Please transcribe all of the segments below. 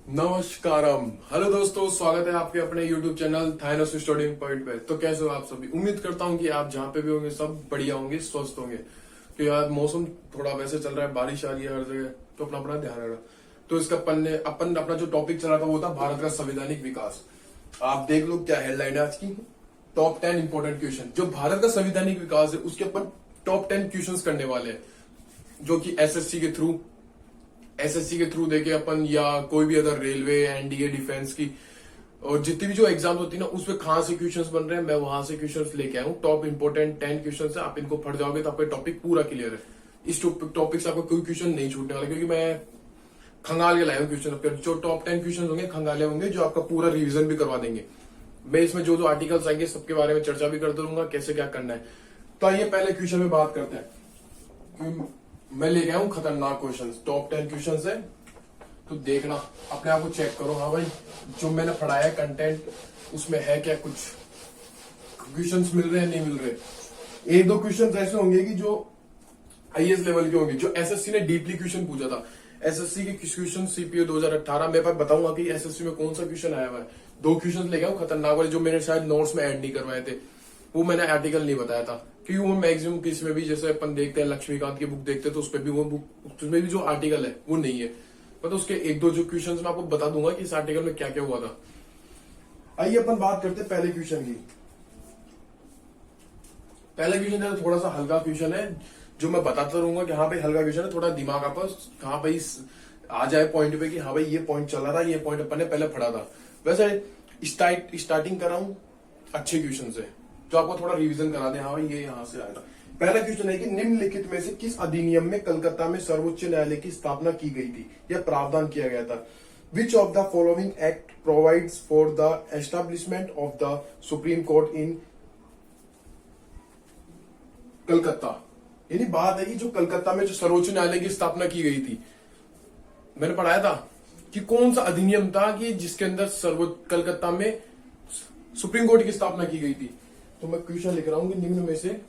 नमस्कारम। Hello दोस्तों, स्वागत है आपके अपने YouTube चैनल थाइनस स्टूडिंग पॉइंट पे। तो कैसे हो आप सभी? उम्मीद करता हूँ कि आप जहाँ पे भी होंगे सब बढ़िया होंगे, स्वस्थ होंगे। तो यार मौसम थोड़ा वैसे चल रहा है, बारिश आ रही है हर जगह, तो अपना अपना ध्यान रखना। तो इसका अपन अपना जो टॉपिक चला था वो था भारत का संवैधानिक विकास। आप देख लो क्या हेडलाइन है आज की। टॉप 10 इंपोर्टेंट क्वेश्चन जो भारत का संवैधानिक विकास है उसके अपन टॉप 10 क्वेश्चन करने वाले हैं, जो कि एसएससी के थ्रू देके अपन या कोई भी अदर रेलवे, एनडीए, डिफेंस की और जितनी भी जो एग्जाम होती है ना उसमें कहां से क्वेश्चंस बन रहे हैं, मैं वहां से क्वेश्चंस लेके आया हूँ। टॉप इंपोर्टेंट 10 क्वेश्चंस है, आप इनको पढ़ जाओगे तो आपका टॉपिक पूरा क्लियर है। इस टॉपिक से आपको कोई क्वेश्चन नहीं छूटने वाला, क्योंकि मैं खंगाल के लाया हूँ क्वेश्चन। जो टॉप 10 क्वेश्चन होंगे खंगाले होंगे, जो आपका पूरा रिविजन भी करवा देंगे। मैं इसमें जो जो आर्टिकल्स आएंगे सबके बारे में चर्चा भी करते रहूंगा, कैसे क्या करना है। तो आइए पहले क्वेश्चन में बात करते हैं। मैं ले गया हूं खतरनाक क्वेश्चन, टॉप 10 क्वेश्चन है, तो देखना अपने आप को चेक करो। हाँ भाई, जो मैंने पढ़ाया है कंटेंट उसमें है क्या, कुछ क्वेश्चंस मिल रहे हैं नहीं मिल रहे। एक दो क्वेश्चंस ऐसे होंगे कि जो आईएएस लेवल के होंगे, जो एसएससी ने डीपली क्वेश्चन पूछा था। एसएससी के क्वेश्चन सीपीओ 2018 मेरे पास बताऊंगा कि एसएससी में कौन सा क्वेश्चन आया हुआ है। दो क्वेश्चन ले गया हूं खतरनाक वाले, जो मैंने शायद नोट्स में ऐड नहीं करवाए थे। वो मैंने आर्टिकल नहीं बताया था, क्योंकि वो मैक्सिमम किसी में भी, जैसे अपन देखते हैं लक्ष्मीकांत की बुक देखते हैं तो उसमें भी वो बुक, उसमें भी जो आर्टिकल है वो नहीं है। तो उसके एक दो जो क्वेश्चन मैं आपको बता दूंगा कि इस आर्टिकल में क्या क्या हुआ था। आइए अपन बात करते हैं पहले क्वेश्चन की। पहला क्वेश्चन है थोड़ा सा हल्का क्वेश्चन है, जो मैं बताता रहूंगा कि हाँ भाई हल्का क्वेश्चन है, थोड़ा दिमाग आपका हाँ भाई आ जाए पॉइंट पे कि हाँ भाई ये पॉइंट चला था, ये पॉइंट अपन ने पहले पढ़ा था। वैसे स्टार्टिंग कर रहा हूं अच्छे क्वेश्चन से, जो आपको थोड़ा रिवीजन करा दे। हाँ भाई ये यहाँ से आएगा। पहला क्वेश्चन है कि निम्नलिखित में से किस अधिनियम में कलकत्ता में सर्वोच्च न्यायालय की स्थापना की गई थी या प्रावधान किया गया था? Which of the following act provides for the establishment of the supreme court in Calcutta? यानी बात है कि जो कलकत्ता में जो सर्वोच्च न्यायालय की स्थापना की गई थी, मैंने पढ़ाया था कि कौन सा अधिनियम था कि जिसके अंदर कलकत्ता में सुप्रीम कोर्ट की स्थापना की गई थी। तो मैं क्वेश्चन लिख रहा हूं कि निम्न में से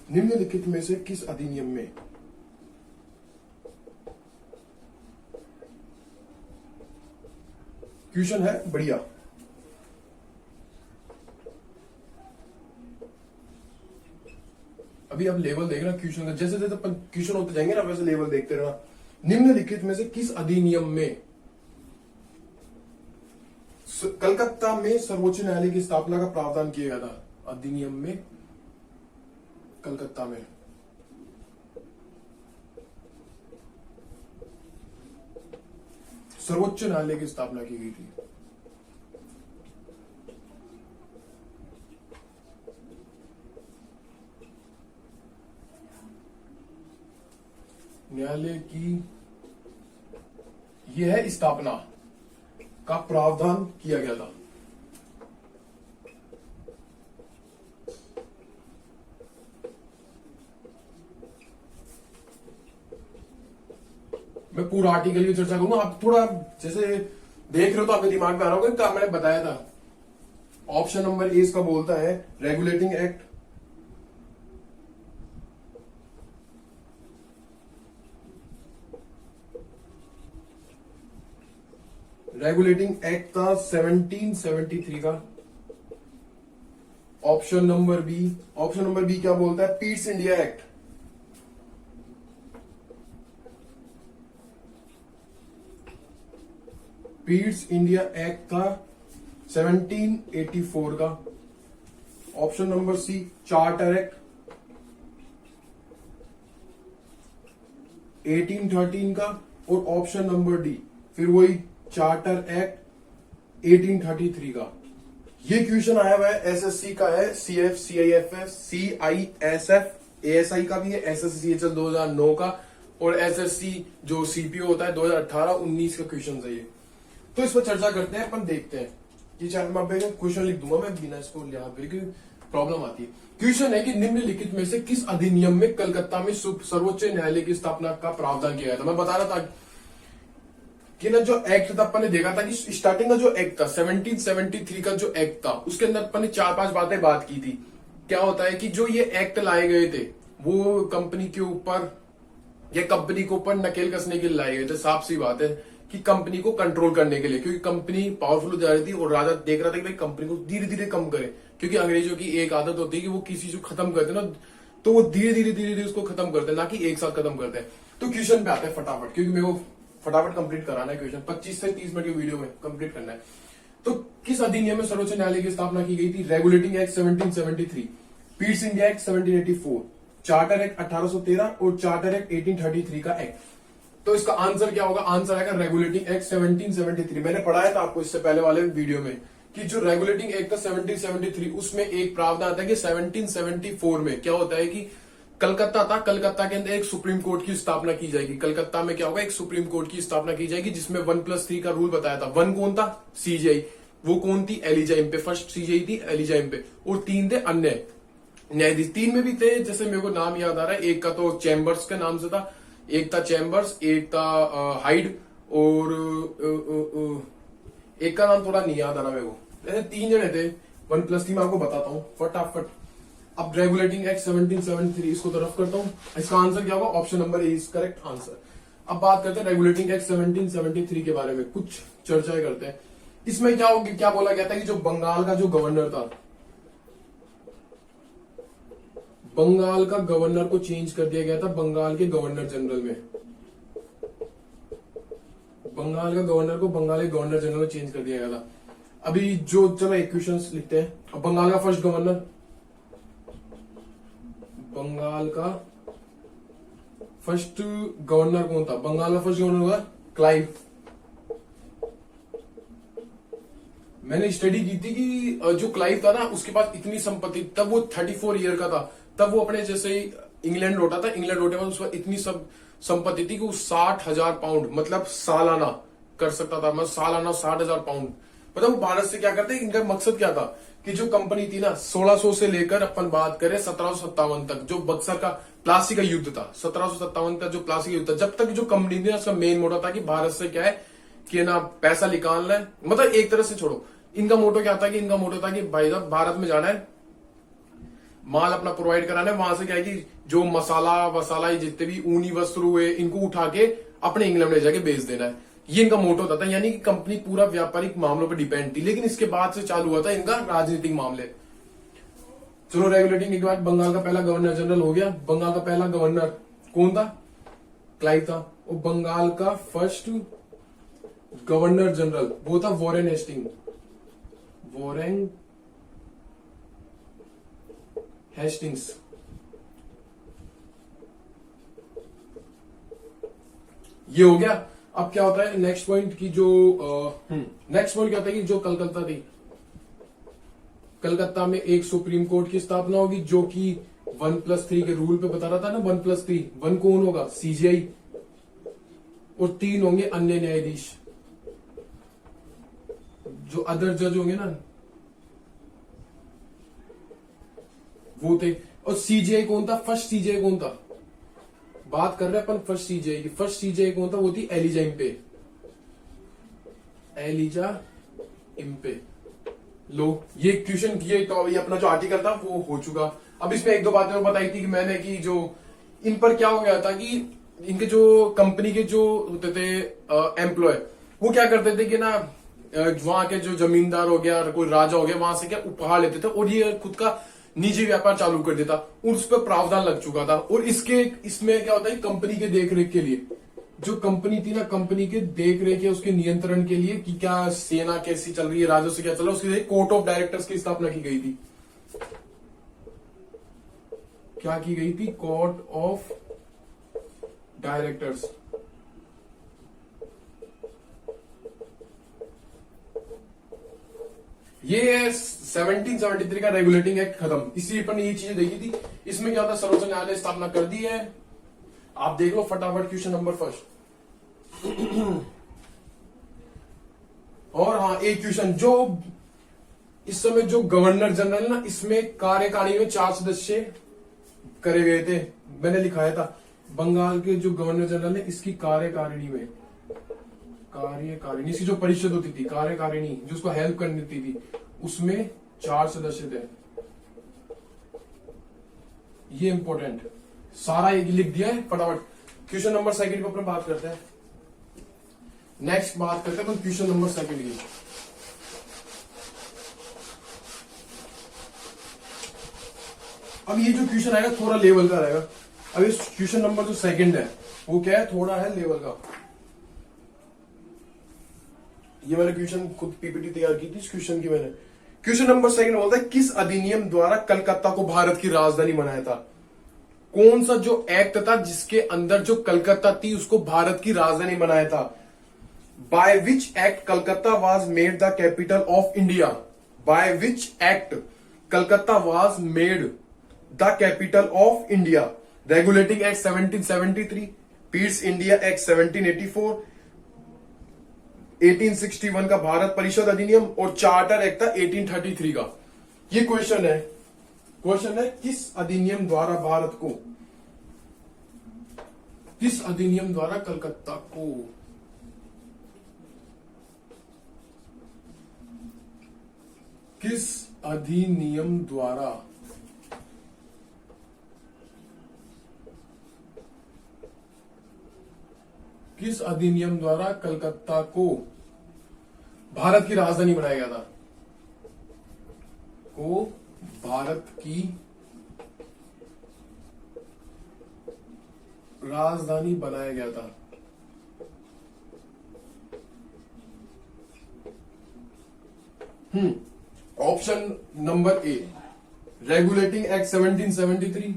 निम्नलिखित में से किस अधिनियम में क्वेश्चन है बढ़िया। अभी अब लेवल देखना क्वेश्चन का, जैसे जैसे क्वेश्चन होते जाएंगे ना वैसे लेवल देखते रहना। निम्नलिखित में से किस अधिनियम में कलकत्ता में सर्वोच्च न्यायालय की स्थापना का प्रावधान किया गया था? अधिनियम में कलकत्ता में सर्वोच्च न्यायालय की स्थापना की गई थी। न्यायालय की यह है स्थापना का प्रावधान किया गया था। मैं पूरा आर्टिकल की चर्चा करूंगा, आप थोड़ा जैसे देख रहे हो तो आपके दिमाग में आ रहा होगा क्या मैंने बताया था। ऑप्शन नंबर ए इसका बोलता है रेगुलेटिंग एक्ट, रेगुलेटिंग एक्ट था 1773 का। ऑप्शन नंबर बी क्या बोलता है? Pitt's India act. Pitt's India act था 1784 का। Option number C charter act 1813 का। और ऑप्शन नंबर डी फिर वही चार्टर एक्ट 1833 का। ये क्वेश्चन आया हुआ है, एसएससी का है, सीएफ, सीआईएफएस, सीआईएसएफ, एएसआई का भी है, एसएससी 2009 का, और एसएससी जो सीपीओ होता है 2018-19 का क्वेश्चन है ये। तो इस पर चर्चा करते हैं, अपन देखते हैं। ये चाहे मैं क्वेश्चन लिख दूंगा मैं बिना इसको लिया, बिल्कुल प्रॉब्लम आती है। क्वेश्चन है कि निम्नलिखित में से किस अधिनियम में कलकत्ता में सर्वोच्च न्यायालय की स्थापना का प्रावधान किया गया था? मैं बता रहा था कि ना जो एक्ट था अपन ने देखा था कि स्टार्टिंग का जो एक्ट था 1773 का जो एक्ट था उसके अंदर अपन ने 4-5 बातें बात की थी। क्या होता है कि जो ये एक्ट लाए गए थे वो कंपनी के ऊपर या कंपनी के ऊपर नकेल कसने के लिए लाए गए थे। साफ सी बात है कि कंपनी को कंट्रोल करने के लिए, क्योंकि कंपनी पावरफुल हो जा रही थी और राजा देख रहा था कि भाई कंपनी को धीरे धीरे कम करे, क्योंकि अंग्रेजों की एक आदत होती है कि वो किसी चीज को खत्म करते ना तो वो धीरे धीरे उसको खत्म करते हैं, ना कि एक साथ खत्म करते हैं। तो क्वेश्चन पे आते हैं फटाफट, क्योंकि मेरे को फटाफट कंप्लीट कराना है क्वेश्चन, 25 से 30 मिनट की वीडियो में कंप्लीट करना है। तो किस अधिनियम में सर्वोच्च न्यायालय की स्थापना की गई थी? Regulating act 1773, Pitt's India act 1784, charter act 1813 और चार्टर एक्ट 1833 का एक्ट। तो इसका आंसर क्या होगा? आंसर आएगा रेगुलेटिंग एक्ट 1773। मैंने पढ़ाया था आपको इससे पहले वाले वीडियो में कि जो रेगुलेटिंग एक्ट था 1773 उसमें एक प्रावधान आता है कि 1774 में क्या होता है कि कलकत्ता था, कलकत्ता के अंदर एक सुप्रीम कोर्ट की स्थापना की जाएगी। कलकत्ता में क्या होगा? एक सुप्रीम कोर्ट की स्थापना की जाएगी जिसमें 1+3 का रूल बताया था। 1 कौन था? सीजीआई। वो कौन थी? Elijah Impey. फर्स्ट सीजीआई थी एलिजा इम्पे और 3 थे अन्य न्यायाधीश। 3 में भी थे, जैसे मेरे को नाम याद आ रहा है, एक का तो चैम्बर्स के नाम से था, एक था चैम्बर्स, एक था हाइड और एक का नाम थोड़ा नहीं याद आ रहा मेरे को। ऐसे 3 जने थे। 1+3 मैं आपको बताता हूँ फटाफट। अब रेगुलेटिंग एक्ट 1773 इसको तरफ करता हूँ। इसका आंसर क्या होगा? Option number A is correct answer. अब बात करते हैं रेगुलेटिंग एक्ट 1773 के बारे में, कुछ चर्चाएं करते हैं। इसमें क्या होगी, क्या बोला गया था कि जो बंगाल का जो गवर्नर था, बंगाल का गवर्नर को चेंज कर दिया गया था बंगाल के गवर्नर जनरल में। बंगाल का गवर्नर को बंगाल के गवर्नर जनरल में चेंज कर दिया गया था। अभी जो, चलो एक क्वेश्चन लिखते हैं। अब बंगाल का फर्स्ट गवर्नर, बंगाल का फर्स्ट गवर्नर कौन था? बंगाल का फर्स्ट गवर्नर होगा क्लाइव। मैंने स्टडी की थी कि जो क्लाइव था ना उसके पास इतनी संपत्ति, तब वो 34 ईयर का था, तब वो अपने जैसे ही इंग्लैंड लौटा था, इंग्लैंड लौटे बाद उसका इतनी सब संपत्ति थी कि वो 60,000 पाउंड मतलब सालाना कर सकता था। मतलब सालाना 60,000 पाउंड। मतलब भारत से क्या करते? इनका मकसद क्या था कि जो कंपनी थी ना 1600 से लेकर अपन बात करें 1757 तक, जो बक्सर का प्लासी का युद्ध था, 1757 का जो प्लासी का युद्ध था, जब तक जो कंपनी थी ना उसका मेन मोटो था कि भारत से क्या है कि ना पैसा निकालना है। मतलब एक तरह से छोड़ो, इनका मोटो क्या था कि इनका मोटो था कि भाई साहब भारत में जाना है, माल अपना प्रोवाइड कराना है, वहां से क्या है कि जो मसाला वसाला जितने भी ऊनी वस्त्र हुए इनको उठा के अपने इंग्लैंड ले जाके बेच देना है। ये इनका मोटो होता था, यानी कि कंपनी पूरा व्यापारिक मामलों पर डिपेंड थी। लेकिन इसके बाद से चालू हुआ था इनका राजनीतिक मामले। चलो रेगुलेटिंग के बाद बंगाल का पहला गवर्नर जनरल हो गया। बंगाल का पहला गवर्नर कौन था? क्लाइव था। और बंगाल का फर्स्ट गवर्नर जनरल वो था वॉरेन हेस्टिंग। Warren Hastings. ये हो गया। अब क्या होता है नेक्स्ट पॉइंट की जो नेक्स्ट पॉइंट क्या होता है कि जो कलकत्ता थी, कलकत्ता में एक सुप्रीम कोर्ट की स्थापना होगी जो कि 1+3 के रूल पे बता रहा था ना। 1+3, 1 कौन होगा? सीजीआई और 3 होंगे अन्य न्यायाधीश, जो अदर जज होंगे ना वो थे। और सीजीआई कौन था? फर्स्ट सीजीआई कौन था? बात कर रहे हैं अपन फर्स्ट सीजीआई की। फर्स्ट सीजीआई कौन था? वो थी एलिजा इम्पे। Elijah Impey. लो ये क्वेश्चन किए तो ये अपना जो आर्टिकल था वो हो चुका। अब इसमें 1-2 बातें और बताई थी कि मैंने कि जो इन पर क्या हो गया था कि इनके जो कंपनी के जो होते थे एम्प्लॉय, वो क्या करते थे कि ना वहां के जो जमींदार हो गया, कोई राजा हो गया, वहां से क्या उपहार लेते थे और ये खुद का निजी व्यापार चालू कर देता। उस पर प्रावधान लग चुका था। और इसमें क्या होता है कंपनी के देखरेख के लिए, जो कंपनी थी ना, कंपनी के देखरेख या उसके नियंत्रण के लिए कि क्या सेना कैसी चल रही है, राज्यों से क्या चल रहा है, उसके लिए कोर्ट ऑफ डायरेक्टर्स की स्थापना की गई थी। क्या की गई थी? Court of directors. ये 1773 का रेगुलेटिंग एक्ट खत्म। इसी पर ये चीजें देखी थी। इसमें क्या था? सर्वोच्च न्यायालय स्थापना कर दी है। आप देख लो फटाफट क्वेश्चन नंबर फर्स्ट। और हाँ एक क्वेश्चन, जो इस समय जो गवर्नर जनरल ना, इसमें कार्यकारिणी में 4 सदस्य करे गए थे। मैंने लिखाया था बंगाल के जो गवर्नर जनरल है इसकी कार्यकारिणी में कार्यकारिणी, इसकी जो परिषद होती थी, कार्यकारिणी जो उसको हेल्प करनी थी, उसमें 4 सदस्य थे। ये इंपॉर्टेंट, सारा ये लिख दिया है फटाफट। क्वेश्चन नंबर सेकंड पे अपन बात करते हैं। नेक्स्ट बात करते हैं अपन क्वेश्चन नंबर सेकंड की। अब ये जो क्वेश्चन आएगा थोड़ा लेवल का रहेगा। अब इस क्वेश्चन नंबर जो सेकंड है वो क्या है, थोड़ा है लेवल का। ये मैंने क्वेश्चन खुद पीपीटी तैयार की थी इस क्वेश्चन की मैंने। क्वेश्चन नंबर सेकंड बोलता है किस अधिनियम द्वारा कलकत्ता को भारत की राजधानी बनाया था। कौन सा जो एक्ट था जिसके अंदर जो कलकत्ता थी उसको भारत की राजधानी बनाया था। By which act Calcutta was made the capital of India. By which act Calcutta was made the capital of India. Regulating act 1773, Pitt's India act 1784, 1861 का भारत परिषद अधिनियम और चार्टर एक्ट था 1833 का। ये क्वेश्चन है किस अधिनियम द्वारा भारत को, किस अधिनियम द्वारा कलकत्ता को, किस अधिनियम द्वारा कलकत्ता को भारत की राजधानी बनाया गया था। को भारत की राजधानी बनाया गया था। Option number A, regulating act 1773,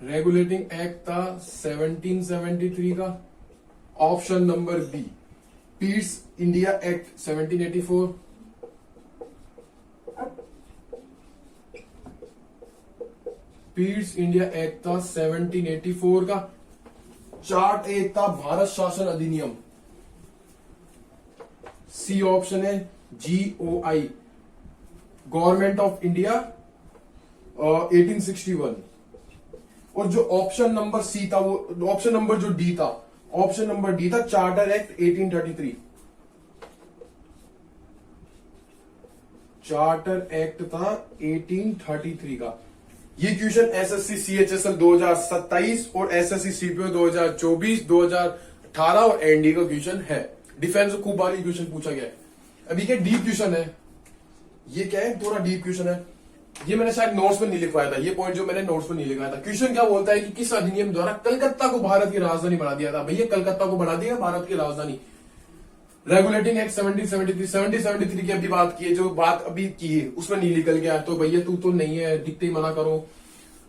regulating act था 1773 का। Option number B, Pitt's India act 1784, Pitt's India act था 1784 का। चार्ट एक था भारत शासन अधिनियम। सी ऑप्शन है GOI, गवर्नमेंट ऑफ इंडिया 1861। और जो ऑप्शन नंबर सी था वो ऑप्शन नंबर जो डी था, ऑप्शन नंबर डी था चार्टर एक्ट 1833। चार्टर एक्ट था 1833 का। ये क्वेश्चन SSC CHSL 2027 और SSC CPO 2024, 2018 और ND का क्वेश्चन है। डिफेंस खूब बार ये क्वेश्चन पूछा गया है। अभी क्या डीप क्वेश्चन है, ये क्या है, थोड़ा डीप क्वेश्चन है। ये मैंने शायद नोट्स में नहीं लिखवाया था, ये पॉइंट जो मैंने नोट्स में नहीं लिखवाया था। क्वेश्चन क्या बोलता है कि किस अधिनियम द्वारा कलकत्ता को भारत की राजधानी बना दिया था। भैया कलकत्ता को बना दिया भारत की राजधानी। रेगुलेटिंग एक्ट 1773 की अभी बात की है, जो बात अभी की है उसमें नहीं निकल गया, तो भैया तू तो नहीं है, दिखते ही मना करो।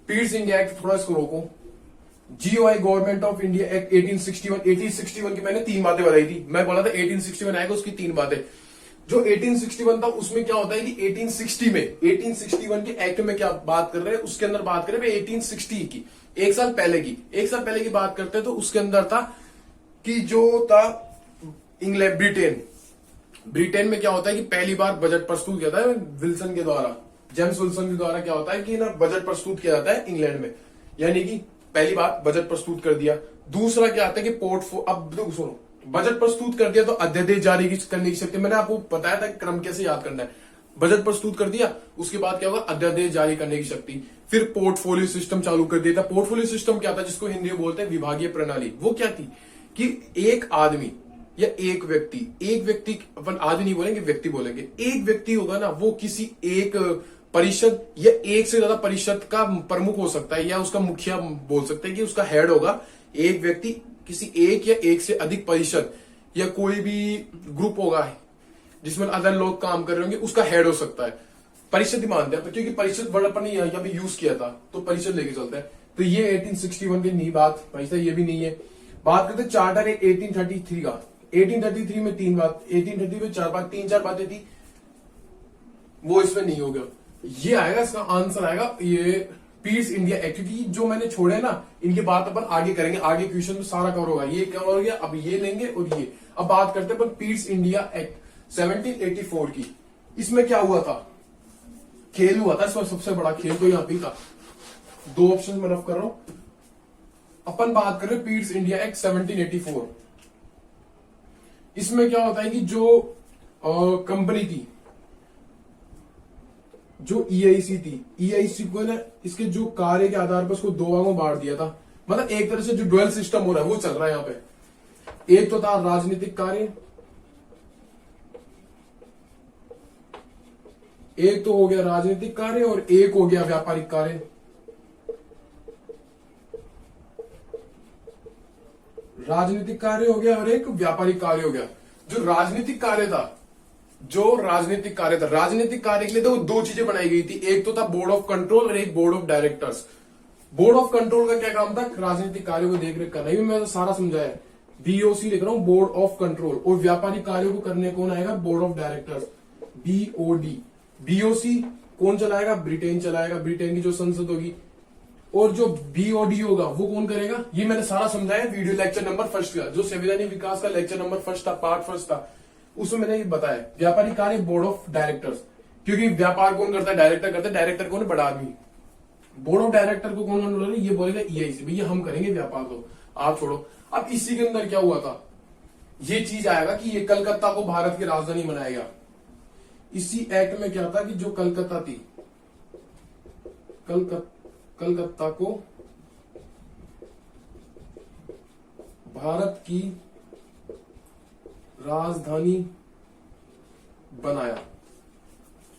पीस इंडिया एक्ट, थोड़ा इसको रोको। GOI, government of India act 1861 की मैंने 3 बातें बताई थी। मैं बोला था 1861 आएगा, उसकी 3 बातें। जो 1861 था उसमें क्या होता है कि 1861 के एक्ट में क्या बात कर रहे हैं, उसके अंदर बात करें 1860 की, एक साल पहले की बात करते हैं। तो उसके अंदर था कि जो था इंग्लैंड, ब्रिटेन में क्या होता है कि पहली बार बजट प्रस्तुत किया था विल्सन के द्वारा, जेम्स विल्सन के द्वारा। क्या होता है कि ना बजट प्रस्तुत किया जाता है इंग्लैंड में, यानी कि पहली बार बजट प्रस्तुत कर दिया। दूसरा क्या आता है कि अब सुनो, बजट प्रस्तुत कर दिया तो अध्यादेश जारी करने की शक्ति, मैंने आपको बताया था क्रम कैसे याद करना है। बजट प्रस्तुत कर दिया, उसके बाद क्या होगा, अध्यादेश जारी करने की शक्ति। फिर पोर्टफोलियो सिस्टम चालू कर दिया था। पोर्टफोलियो सिस्टम क्या था, जिसको हिंदी में बोलते हैं विभागीय प्रणाली। वो क्या थी कि एक आदमी या एक व्यक्ति, अपन आदमी नहीं बोलेंगे, व्यक्ति बोलेंगे। एक व्यक्ति होगा ना, वो किसी एक परिषद या एक से ज्यादा परिषद का प्रमुख हो सकता है, या उसका मुखिया बोल सकते हैं कि उसका हेड होगा। एक व्यक्ति किसी एक या एक से अधिक परिषद या कोई भी ग्रुप होगा जिसमें अदर लोग काम कर रहे होंगे, उसका हेड हो सकता है। परिषद ही मानते हैं, क्योंकि परिषद वर्ड अपन ने यहाँ भी यूज किया था, तो परिषद लेके चलते हैं। तो ये 1861 की नहीं बात, पैसा ये भी नहीं है। बात करते चार्टर है 1833 का। 1833 में 3 बात, 1833 में 4 बात, 3-4 बातें थी, वो इसमें नहीं होगा। ये आएगा, इसका आंसर आएगा ये पीस इंडिया एक्ट। क्योंकि जो मैंने छोड़े ना, इनकी बात अपन आगे करेंगे, आगे क्वेश्चन में सारा कवर होगा। ये कवर हो गया, अब ये लेंगे और ये। अब बात करते हैं अपन पीस इंडिया एक्ट 1784 की। इसमें क्या हुआ था, खेल हुआ था। इसमें सबसे बड़ा खेल तो यहाँ पे था। 2 ऑप्शन में रफ कर रहा हूं। अपन बात कर रहे हैं पीट्स इंडिया एक्ट 1784। इसमें क्या होता है कि जो कंपनी थी, जो ईआईसी थी, ईआईसी को ना इसके जो कार्य के आधार पर उसको दो भागों में बांट दिया था। मतलब एक तरह से जो ड्यूअल सिस्टम हो रहा है वो चल रहा है यहाँ पे। एक तो था राजनीतिक कार्य, एक तो हो गया राजनीतिक कार्य और एक हो गया व्यापारिक कार्य। राजनीतिक कार्य हो गया और एक व्यापारिक कार्य हो गया। जो राजनीतिक कार्य था, राजनीतिक कार्य के लिए तो दो चीजें बनाई गई थी। एक तो था बोर्ड ऑफ कंट्रोल और एक board of directors. Board of control का क्या काम था? राजनीतिक कार्य को देख रेख करना। ये मैं तो सारा समझाया। बीओसी लिख रहा हूं, बोर्ड ऑफ कंट्रोल। और व्यापारिक कार्यों को करने कौन आएगा? Board of directors, BOD. BOC कौन चलाएगा? ब्रिटेन चलाएगा, ब्रिटेन की जो संसद होगी। और जो बीओडी होगा वो कौन करेगा? ये मैंने सारा समझाया वीडियो लेक्चर नंबर 1 का, जो संवैधानिक विकास का लेक्चर नंबर 1 था, पार्ट 1 था, उसमें मैंने ये बताया। व्यापारिक कार्य बोर्ड ऑफ डायरेक्टर्स, क्योंकि व्यापार कौन करता है? डायरेक्टर करता है। डायरेक्टर कौन है? बड़ा आदमी। बोर्ड ऑफ डायरेक्टर को कौन बोलेगा? ये बोलेगा ईआईसी, भैया हम करेंगे व्यापार, को आप छोड़ो। अब इसी के अंदर क्या हुआ था? ये चीज आएगा कि ये कलकत्ता को भारत की राजधानी बनाएगा। इसी एक्ट में क्या था कि जो कलकत्ता थी, कलकत्ता को भारत की राजधानी बनाया।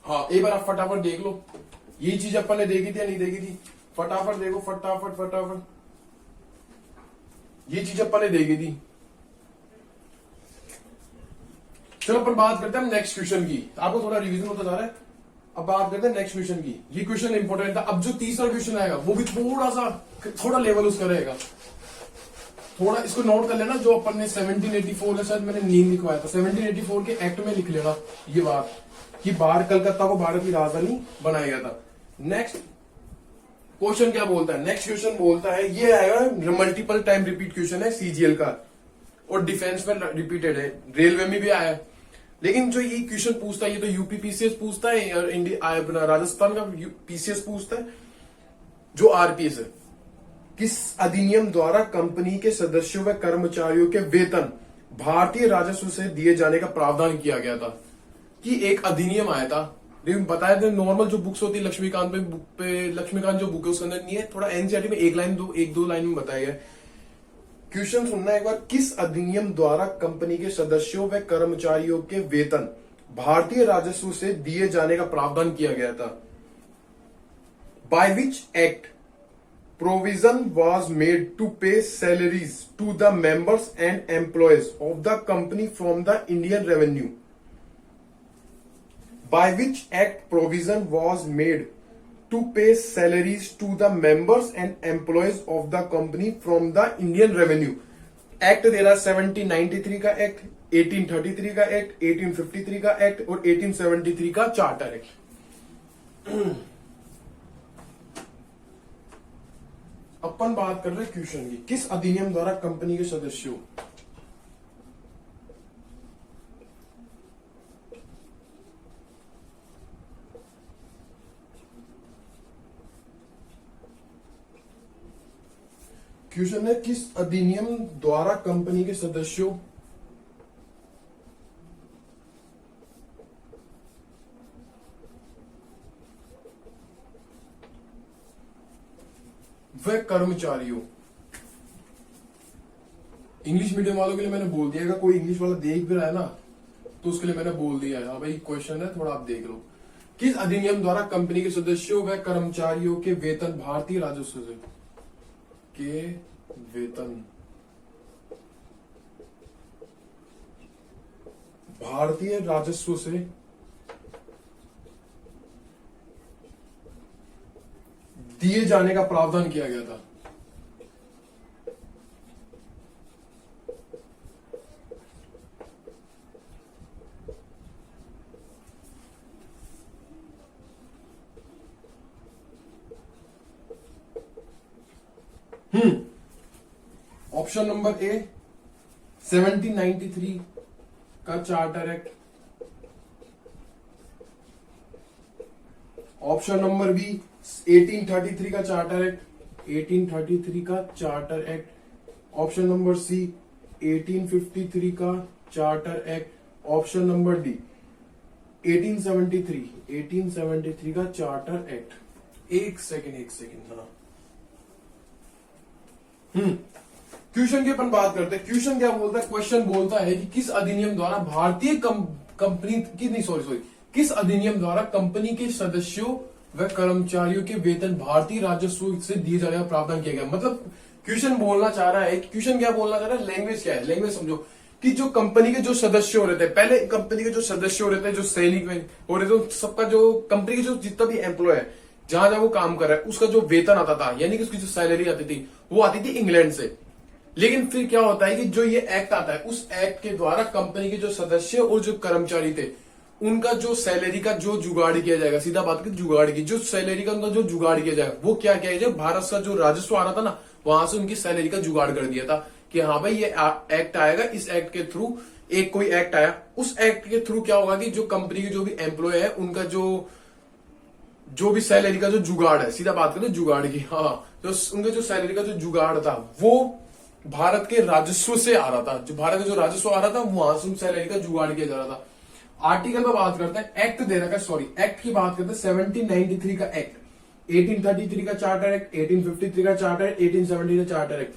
हाँ, एक बार आप फटाफट देख लो, ये चीज अपन ने देखी थी या नहीं देखी थी? फटाफट देखो, फटाफट। ये चीज अपन ने देखी थी। चलो अपन बात करते हैं नेक्स्ट क्वेश्चन की। आपको थोड़ा रिवीजन होता जा रहा है। अब बात करते हैं नेक्स्ट क्वेश्चन की। ये क्वेश्चन इंपॉर्टेंट था। अब जो तीसरा क्वेश्चन आएगा वो भी थोड़ा लेवल उसका रहेगा। थोड़ा इसको नोट कर लेना। जो अपन ने 1784 है, शायद मैंने नींद लिखवाया था, 1784 के एक्ट में लिख लेना ये बात कि कलकत्ता को भारत की राजधानी बनाया गया था। नेक्स्ट क्वेश्चन क्या बोलता है? नेक्स्ट क्वेश्चन बोलता है, ये आएगा मल्टीपल टाइम रिपीट क्वेश्चन है सीजीएल का, और डिफेंस में रिपीटेड है, रेलवे में भी आया है। लेकिन जो ये क्वेश्चन पूछता है, ये तो यूपी पीसीएस पूछता है और इंडिया राजस्थान का पीसीएस पूछता है। जो आरपीएस है, किस अधिनियम द्वारा कंपनी के सदस्यों व कर्मचारियों के वेतन भारतीय राजस्व से दिए जाने का प्रावधान किया गया था? कि एक अधिनियम आया था। लेकिन बताया था नॉर्मल जो बुक्स होती है लक्ष्मीकांत पे लक्ष्मीकांत जो बुक है उसके अंदर नहीं है, थोड़ा एनसीईआरटी में एक दो लाइन में बताया गया। क्वेश्चन सुनना एक बार। किस अधिनियम द्वारा कंपनी के सदस्यों व कर्मचारियों के वेतन भारतीय राजस्व से दिए जाने का प्रावधान किया गया था? By which act provision was made to pay salaries to the members and employees of the company from the Indian revenue? By which act provision was made to pay salaries to the members and employees of the company from the Indian revenue? Act दे रहा 1793 का act, 1833 का act, 1853 का act और 1873 का charter act. अपन बात कर रहे हैं क्वेश्चन की, किस अधिनियम द्वारा कंपनी के सदस्यों क्वेश्चन है, किस अधिनियम द्वारा कंपनी के सदस्यों व कर्मचारियों, इंग्लिश मीडियम वालों के लिए मैंने बोल दिया, अगर कोई इंग्लिश वाला देख भी रहा है ना तो उसके लिए मैंने बोल दिया है। हाँ भाई क्वेश्चन है, थोड़ा आप देख लो। किस अधिनियम द्वारा कंपनी के सदस्यों व कर्मचारियों के वेतन भारतीय राजस्व से के वेतन भारतीय राजस्व से दिए जाने का प्रावधान किया गया था? ऑप्शन नंबर ए 1793 का charter act, option number B 1833 का चार्टर एक्ट, 1833 का charter act, option number C 1853 का charter act, option number D 1873 का चार्टर एक्ट। एक सेकेंड हाँ। क्वेश्चन की अपन बात करते हैं। क्वेश्चन क्या बोलता है? क्वेश्चन बोलता है कि किस अधिनियम द्वारा भारतीय कंपनी की नहीं सॉरी किस अधिनियम द्वारा कंपनी के सदस्यों व कर्मचारियों के वेतन भारतीय राजस्व से दिए जाने का प्रावधान किया गया। मतलब क्वेश्चन बोलना चाह रहा है, क्वेश्चन क्या बोलना चाह रहा है, लैंग्वेज क्या है, लैंग्वेज समझो कि जो कंपनी के जो सदस्य हो रहे थे, पहले कंपनी के जो सदस्य हो रहे थे, जो सैनिक हो रहे थे, सबका जो कंपनी के जो जितना भी एम्प्लॉय है, जहां जहां वो काम कर रहा है, उसका जो वेतन आता था, यानी कि उसकी जो सैलरी आती थी, वो आती थी इंग्लैंड से। लेकिन फिर क्या होता है कि जो ये एक्ट आता है, उस एक्ट के द्वारा कंपनी के जो सदस्य और जो कर्मचारी थे, उनका जो सैलरी का जो जुगाड़ किया जाएगा, सीधा बात की जुगाड़ की, जो सैलरी का उनका जो जुगाड़ किया जाएगा, वो क्या किया जाए, भारत का जो राजस्व आ रहा था ना, वहां से उनकी सैलरी का जुगाड़ कर दिया था कि हाँ भाई ये एक्ट आएगा, इस एक्ट के थ्रू एक कोई एक्ट आया, उस एक्ट के थ्रू क्या होगा कि जो कंपनी के जो भी एम्प्लॉय है, उनका जो भी सैलरी का जो जुगाड़ है, सीधा बात करें जुगाड़ की, हाँ, तो उनका जो सैलरी का जो जुगाड़ था वो भारत के राजस्व से आ रहा था। जो भारत का जो राजस्व आ रहा था, वहां से सैलरी का जुगाड़ किया जा रहा था। आर्टिकल पर बात करते हैं, एक्ट दे रखा है, सॉरी एक्ट की बात करते हैं, 1793 का एक्ट, 1833 का चार्टर एक्ट, 1853 का चार्टर एक्ट, 1870 का चार्टर एक्ट।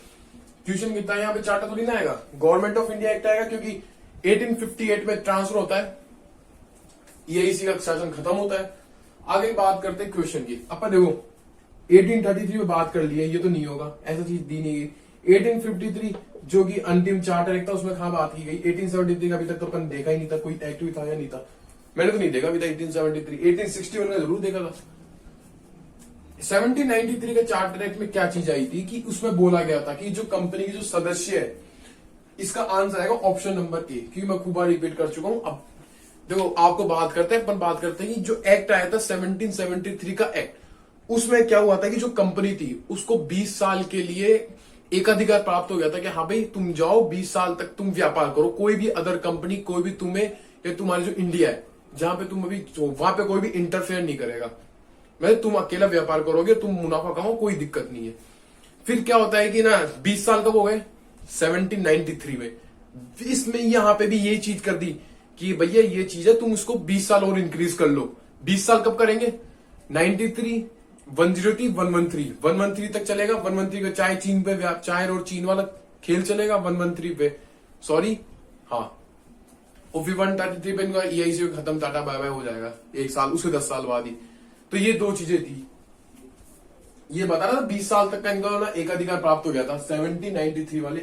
क्वेश्चन कितना है यहाँ पे? चार्टर तो नहीं ना आएगा, गवर्नमेंट ऑफ इंडिया एक्ट आएगा, क्योंकि 1858 में ट्रांसफर होता है, ईआईसी का शासन खत्म होता है। आगे बात करते हैं क्वेश्चन की। अपन देखो 1833 में बात कर ली है, ये तो नहीं होगा, ऐसा चीज दी नहीं गई। 1853 जो कि अंतिम चार्टर एक्ट था, उसमें कहां बात की गई? 1873 का अभी तक तो अपन देखा ही नहीं था, कोई एक्ट भी था या नहीं था, मैंने तो नहीं देखा अभी तक 1873। 1861 का जरूर देखा था। 1793 के चार्टर एक्ट में क्या चीज आई थी कि उसमें बोला गया था कि जो कंपनी के जो सदस्य है, इसका आंसर आएगा ऑप्शन नंबर ए, क्योंकि मैं खूब बार रिपीट कर चुका हूं। अब देखो आपको बात करते हैं, अपन बात करते हैं कि जो एक्ट आया था 1773 का एक्ट, उसमें क्या हुआ था कि जो कंपनी थी उसको 20 साल के लिए एकाधिकार प्राप्त हो गया था कि हाँ भाई तुम जाओ 20 साल तक तुम व्यापार करो, कोई भी अदर कंपनी, कोई भी तुम्हें या तुम्हारी जो इंडिया है जहां पे तुम अभी वहां पे कोई भी इंटरफेयर नहीं करेगा, मतलब तुम अकेला व्यापार करोगे, तुम मुनाफा कमाओ, कोई दिक्कत नहीं है। फिर क्या होता है कि ना 20 साल कब हो गए? 1793 में। इसमें यहां पे भी यही चीज कर दी कि भैया ये चीज है, तुम उसको 20 साल और इंक्रीज कर लो। 20 साल कब करेंगे? 93, 103, 113, 113 तक चलेगा। 113 पे चाय चीन पे, चाय और चीन वाला खेल चलेगा 113 पे, सॉरी हाँ। और फिर 133 पे इनका ईआईसी खत्म, टाटा बाय बाय हो जाएगा एक साल, उसके 10 साल बाद ही। तो ये दो चीजें थी, ये बता रहा था 20 साल तक का इनका ना एकाधिकार प्राप्त हो गया था 1793 वाले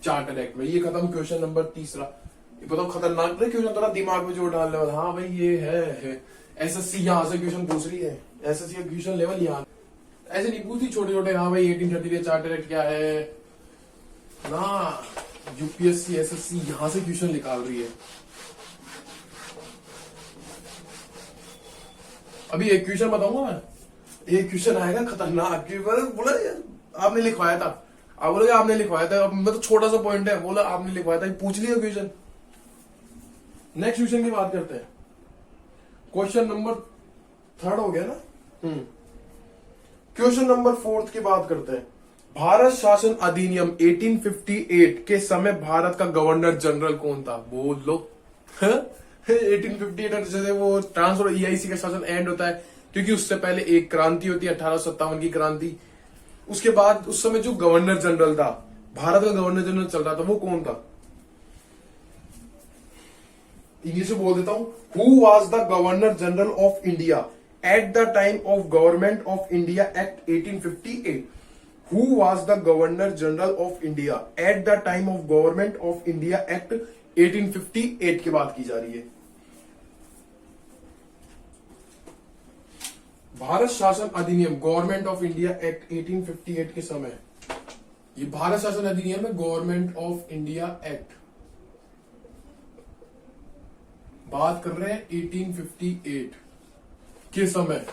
चार्टर एक्ट में। ये खत्म। क्वेश्चन नंबर तीसरा, ये बताओ खतरनाक क्वेश्चन, थोड़ा दिमाग में जोर डालने वाला। हाँ भाई ये है एसएससी यहां से क्वेश्चन पूछ रही है, एसएससी का क्वेश्चन लेवल यहाँ ऐसे नहीं पूछती छोटे छोटे। हाँ भाई 1830 के चार्टर एक्ट क्या है ना, यूपीएससी एसएससी यहां से क्वेश्चन निकाल रही है। अभी एक क्वेश्चन बताऊंगा मैं, एक क्वेश्चन आएगा खतरनाक, बोला आपने लिखवाया था, आप बोलोगे आपने लिखवाया था, मतलब छोटा सा पॉइंट है, बोला आपने लिखवाया था, पूछ लिया क्वेश्चन। नेक्स्ट क्वेश्चन की बात करते हैं, क्वेश्चन नंबर 3 हो गया ना। क्वेश्चन नंबर 4 की बात करते हैं। भारत शासन अधिनियम 1858 के समय भारत का गवर्नर जनरल कौन था? बोल लो। 1858 जैसे वो ट्रांसफर ईआईसी का शासन एंड होता है, क्योंकि उससे पहले एक क्रांति होती है 1857 की क्रांति। उसके बाद उस समय जो गवर्नर जनरल था, भारत का गवर्नर जनरल चल रहा था, वो कौन था? इंग्लिश में बोल देता हूं, who was the governor general of India at the time of government of India act 1858? Who was the governor general of India at the time of government of India act 1858 की बात की जा रही है। भारत शासन अधिनियम गवर्नमेंट ऑफ इंडिया एक्ट 1858 के समय, ये भारत शासन अधिनियम है, गवर्नमेंट ऑफ इंडिया एक्ट बात कर रहे हैं 1858 के समय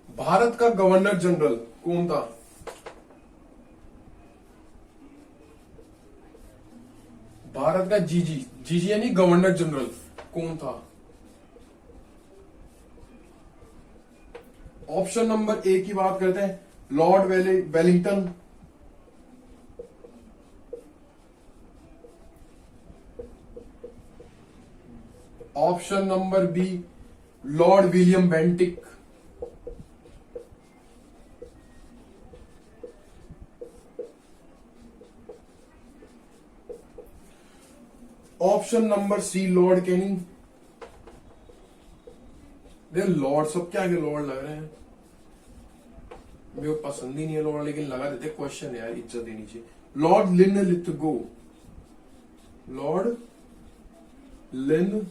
भारत का गवर्नर जनरल कौन था? भारत का जीजी यानी गवर्नर जनरल कौन था? ऑप्शन नंबर ए की बात करते हैं, Lord Wellington. Option number B, Lord William Bentinck. Option number C, Lord Canning. देख लॉर्ड, सबके आगे लॉर्ड लग रहे हैं, मेरे को पसंद ही नहीं है लॉर्ड, लेकिन लगा देते, क्वेश्चन है यार, इज्जत देनी चाहिए। Lord Linlithgow, Lord Linlithgow.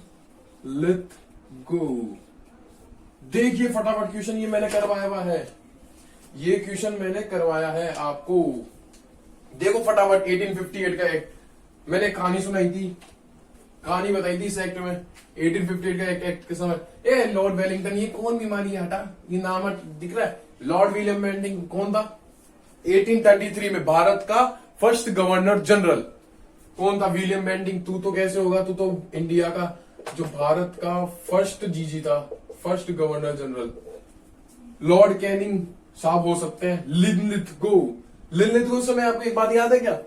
देखिए फटाफट क्वेश्चन, ये मैंने करवाया हुआ है, ये क्वेश्चन मैंने करवाया है आपको। देखो फटाफट, 1858 का एक्ट, मैंने कहानी सुनाई थी, कहानी बताई थी इस एक्ट में, 1858 का एक्ट के समय। ए लॉर्ड वेलिंगटन, ये कौन बीमारी है, हटा, ये नाम दिख रहा है, लॉर्ड विलियम बेंटिक कौन था? 1833 में भारत का फर्स्ट गवर्नर जनरल कौन था? William Bentinck. तू तो कैसे होगा, तू तो इंडिया का जो भारत का फर्स्ट जीजी था, first governor general. Lord Canning साहब हो सकते हैं। लिनलिथगो से मैं आपको एक बात याद है क्या?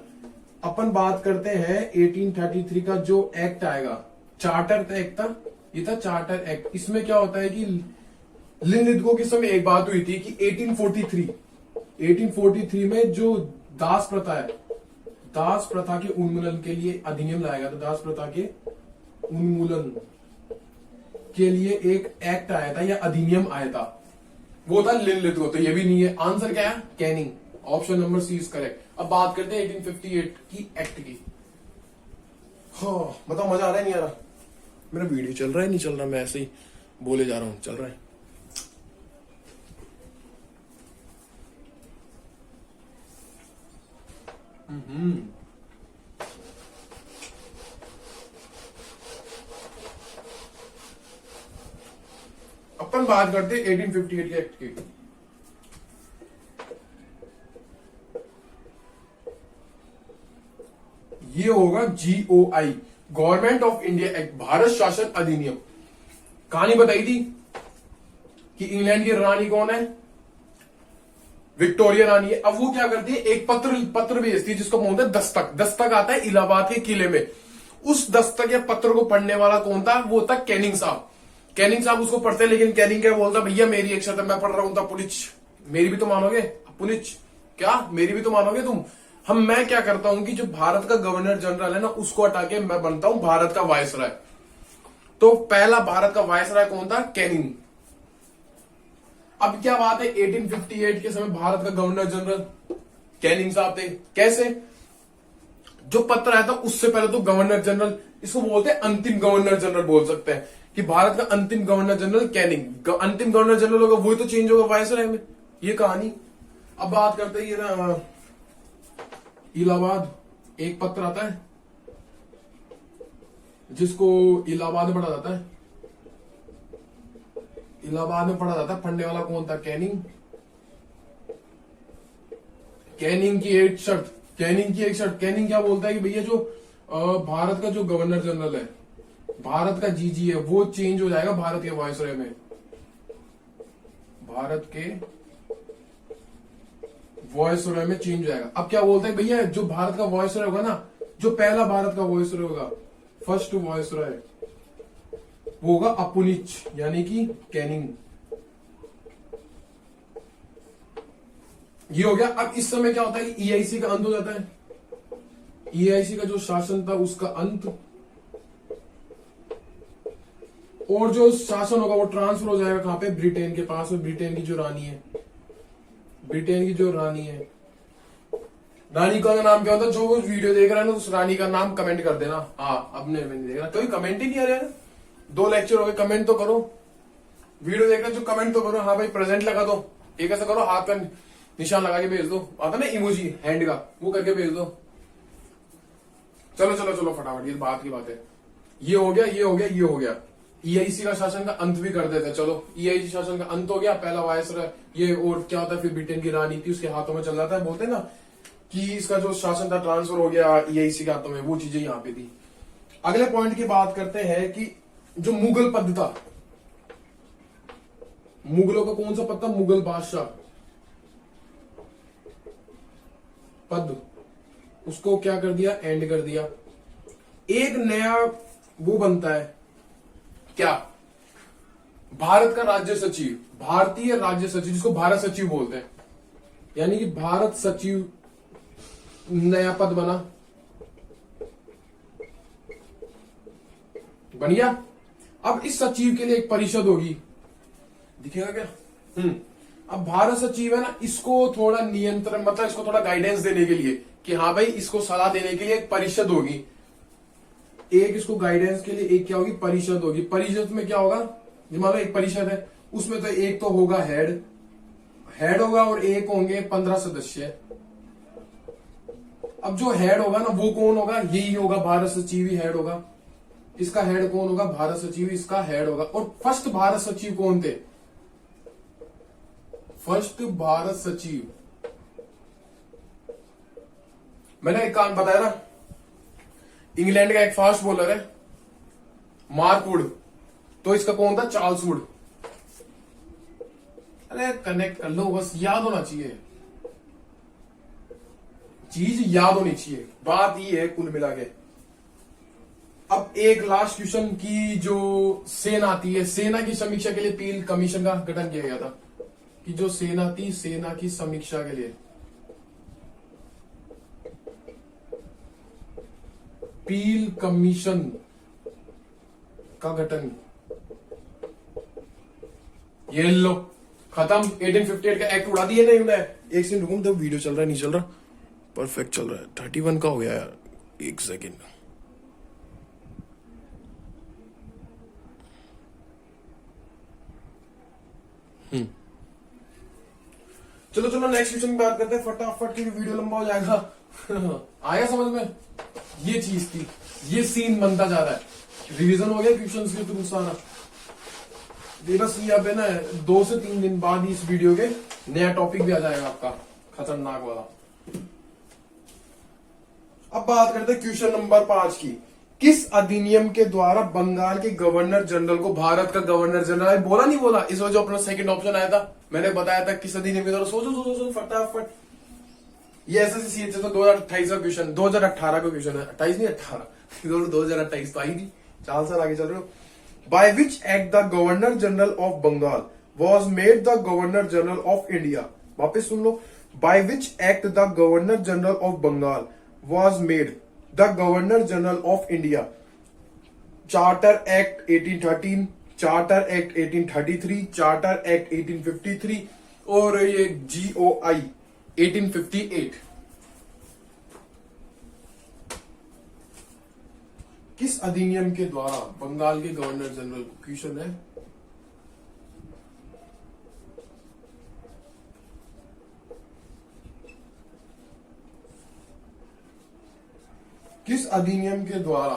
अपन बात करते हैं 1833 का जो एक्ट आएगा, चार्टर एक्ट था, ये था चार्टर एक्ट। इसमें क्या होता है कि लिनलिथगो के समय एक बात हुई थी कि 1843 में जो दास प्रथा है, दास प्रथा के उन्मूलन के लिए अधिनियम लाया गया था। दास प्रथा के उन्मूलन के लिए एक एक्ट आया था या अधिनियम आया था, वो था लिनलिथगो। तो ये भी नहीं है, आंसर क्या है? Canning. Option number C is correct. अब बात करते हैं 1858 की एक्ट की। हाँ बताओ, मजा आ रहा है नहीं आ रहा? मेरा वीडियो चल रहा है नहीं चल रहा? मैं ऐसे ही बोले जा रहा हूं, चल रहा है। अपन बात करते हैं 1858 के एक्ट की। ये होगा GOI, government of India act, Bharat शासन अधिनियम। कहानी बताई थी कि इंग्लैंड की रानी कौन है? विक्टोरिया रानी है। अब वो क्या करती है, एक पत्र भेजती है जिसको बोलते हैं दस्तक। दस्तक आता है इलाहाबाद के किले में। उस दस्तक या पत्र को पढ़ने वाला कौन था? वो था कैनिंग साहब। कैनिंग साहब उसको पढ़ते, लेकिन कैनिंग क्या बोलता, भैया मेरी एक शर्त है, मैं पढ़ रहा हूं था पुलिच, मेरी भी तो मानोगे? पुलिच क्या, मेरी भी तो मानोगे तुम? मैं क्या करता हूं कि जो भारत का गवर्नर जनरल है ना, उसको हटा के मैं बनता हूं भारत का वायसराय। तो पहला भारत का वायसराय कौन था? कैनिंग। अब क्या बात है, 1858 के समय भारत का गवर्नर जनरल कैनिंग साहब थे। कैसे? जो पत्र आया था उससे पहले तो गवर्नर जनरल, इसको बोलते हैं अंतिम गवर्नर जनरल बोल सकते हैं, कि भारत का अंतिम गवर्नर जनरल कैनिंग। अंतिम गवर्नर जनरल होगा वही तो चेंज होगा वायसराय में, ये कहानी। अब बात करते हैं ये ना, इलाहाबाद एक पत्र आता है जिसको इलाहाबाद में पढ़ा जाता है, इलाहाबाद में पढ़ा जाता है। पढ़ने वाला कौन था? कैनिंग। कैनिंग की एक शर्त, कैनिंग क्या बोलता है कि भैया जो भारत का जो गवर्नर जनरल है, भारत का जीजी है, वो चेंज हो जाएगा भारत के वायसराय में। भारत के वायसराय में चेंज हो जाएगा। अब क्या बोलते हैं भैया, जो भारत का वायसराय होगा ना, जो पहला भारत का वायसराय होगा, फर्स्ट वायसराय, वो होगा अपुनिच, यानी कि कैनिंग। ये हो गया। अब इस समय क्या होता है कि EIC का अंत हो जाता है। EIC का जो शासन था उसका अंत, और जो शासन होगा वो ट्रांसफर हो जाएगा कहां पे? ब्रिटेन के पास में। ब्रिटेन की जो रानी है, रानी का नाम क्या होता है? जो वीडियो देख रहा है ना, उस रानी का नाम कमेंट कर देना। हाँ, अब मैं नहीं देख रहा, कोई कमेंट ही नहीं आ रहा है। 2 लेक्चर हो गए, कमेंट तो करो। वीडियो देख रहे जो कमेंट तो करो। हाँ भाई प्रेजेंट लगा दो, एक ऐसा करो, हाथ का निशान लगा के भेज दो, आता ना इमोजी हैंड का, वो करके भेज दो। चलो चलो चलो फटाफट, ये बात की बात है। ये हो गया। EIC का शासन का अंत भी कर देते। चलो, EIC शासन का अंत हो गया, पहला वायसराय ये। और क्या होता है फिर? ब्रिटेन की रानी थी, उसके हाथों में चल जाता है। बोलते हैं ना कि इसका जो शासन था ट्रांसफर हो गया EIC के हाथों में, वो चीजें यहाँ पे थी। अगले पॉइंट की बात करते हैं कि जो मुगल पद था, मुगलों का कौन सा पद था? मुगल बादशाह पद, उसको क्या कर दिया? एंड कर दिया। एक नया वो बनता है क्या? भारत का राज्य सचिव, भारतीय राज्य सचिव, जिसको भारत सचिव बोलते हैं, यानी कि भारत सचिव नया पद बना, बन गया। अब इस सचिव के लिए एक परिषद होगी, दिखेगा क्या? अब भारत सचिव है ना, इसको थोड़ा नियंत्रण, मतलब इसको थोड़ा गाइडेंस देने के लिए कि हाँ भाई, इसको सलाह देने के लिए एक परिषद होगी, एक इसको गाइडेंस के लिए एक क्या होगी? परिषद होगी। परिषद में क्या होगा? मान लो एक परिषद है, उसमें तो एक तो होगा हेड होगा और एक होंगे 15 सदस्य। अब जो हेड होगा ना, वो कौन होगा? यही होगा, भारत सचिव ही हेड होगा। इसका हेड कौन होगा? भारत सचिव इसका हेड होगा। और फर्स्ट भारत सचिव कौन थे? फर्स्ट भारत सचिव, मैंने एक काम बताया ना, इंग्लैंड का एक फास्ट बॉलर है मार्क वुड, तो इसका कौन था? Charles Wood. अरे कनेक्ट कर लो, बस याद होना चाहिए, चीज याद होनी चाहिए, बात ये है कुल मिला के। अब एक लास्ट क्वेश्चन की जो सेना आती है, सेना की समीक्षा के लिए पील कमीशन का गठन किया गया था, कि जो सेना थी, सेना की समीक्षा के लिए पील कमीशन का गठन, ये लो खत्म। 1858 का एक्ट उड़ा दिया नहीं उन्हें। एक सेकंड रुको, तो वीडियो चल रहा है नहीं चल रहा? परफेक्ट चल रहा है। 31 का हो गया यार, एक सेकंड। चलो चलो नेक्स्ट क्वेश्चन की बात करते हैं फटाफट, क्योंकि वीडियो लंबा हो जाएगा। आया समझ में? ये चीज थी, ये सीन बनता जा रहा है। रिवीजन हो गया क्वेश्चन के थ्रू सारा। ये बस यहाँ पे ना 2 से 3 दिन बाद इस वीडियो के नया टॉपिक भी आ जाएगा आपका, खतरनाक वाला। अब बात करते हैं क्वेश्चन नंबर 5 की। किस अधिनियम के द्वारा बंगाल के गवर्नर जनरल को भारत का गवर्नर जनरल, बोला नहीं बोला? इस वजह जो अपना सेकंड ऑप्शन आया था, मैंने बताया था किस अधिनियम के द्वारा। सोचो सोचो सोचो फटाफट। ये एसएससी तो 2028 का क्वेश्चन, 2018 का क्वेश्चन है, 28 नहीं 18, 2028 तो आई थी, 4 साल आगे चल रहे हो। By which act the governor general of Bengal was made the governor general of India? वापिस सुन लो, by which act the governor general of Bengal was made the governor general of India? Charter act 1813, charter act 1833, charter act 1853 और ये GOI 1858। किस अधिनियम के द्वारा बंगाल के गवर्नर जनरल को, क्वेश्चन है, किस अधिनियम के द्वारा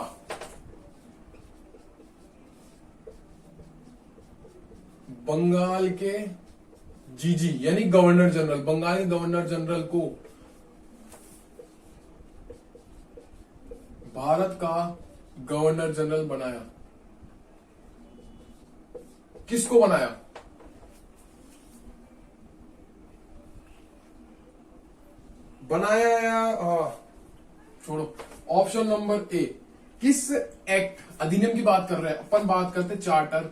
बंगाल के GG यानी गवर्नर जनरल, बंगाल के गवर्नर जनरल को भारत का गवर्नर जनरल बनाया? किसको बनाया? बनाया या छोड़ो। ऑप्शन नंबर ए, किस एक्ट, अधिनियम की बात कर रहे हैं अपन, बात करते charter,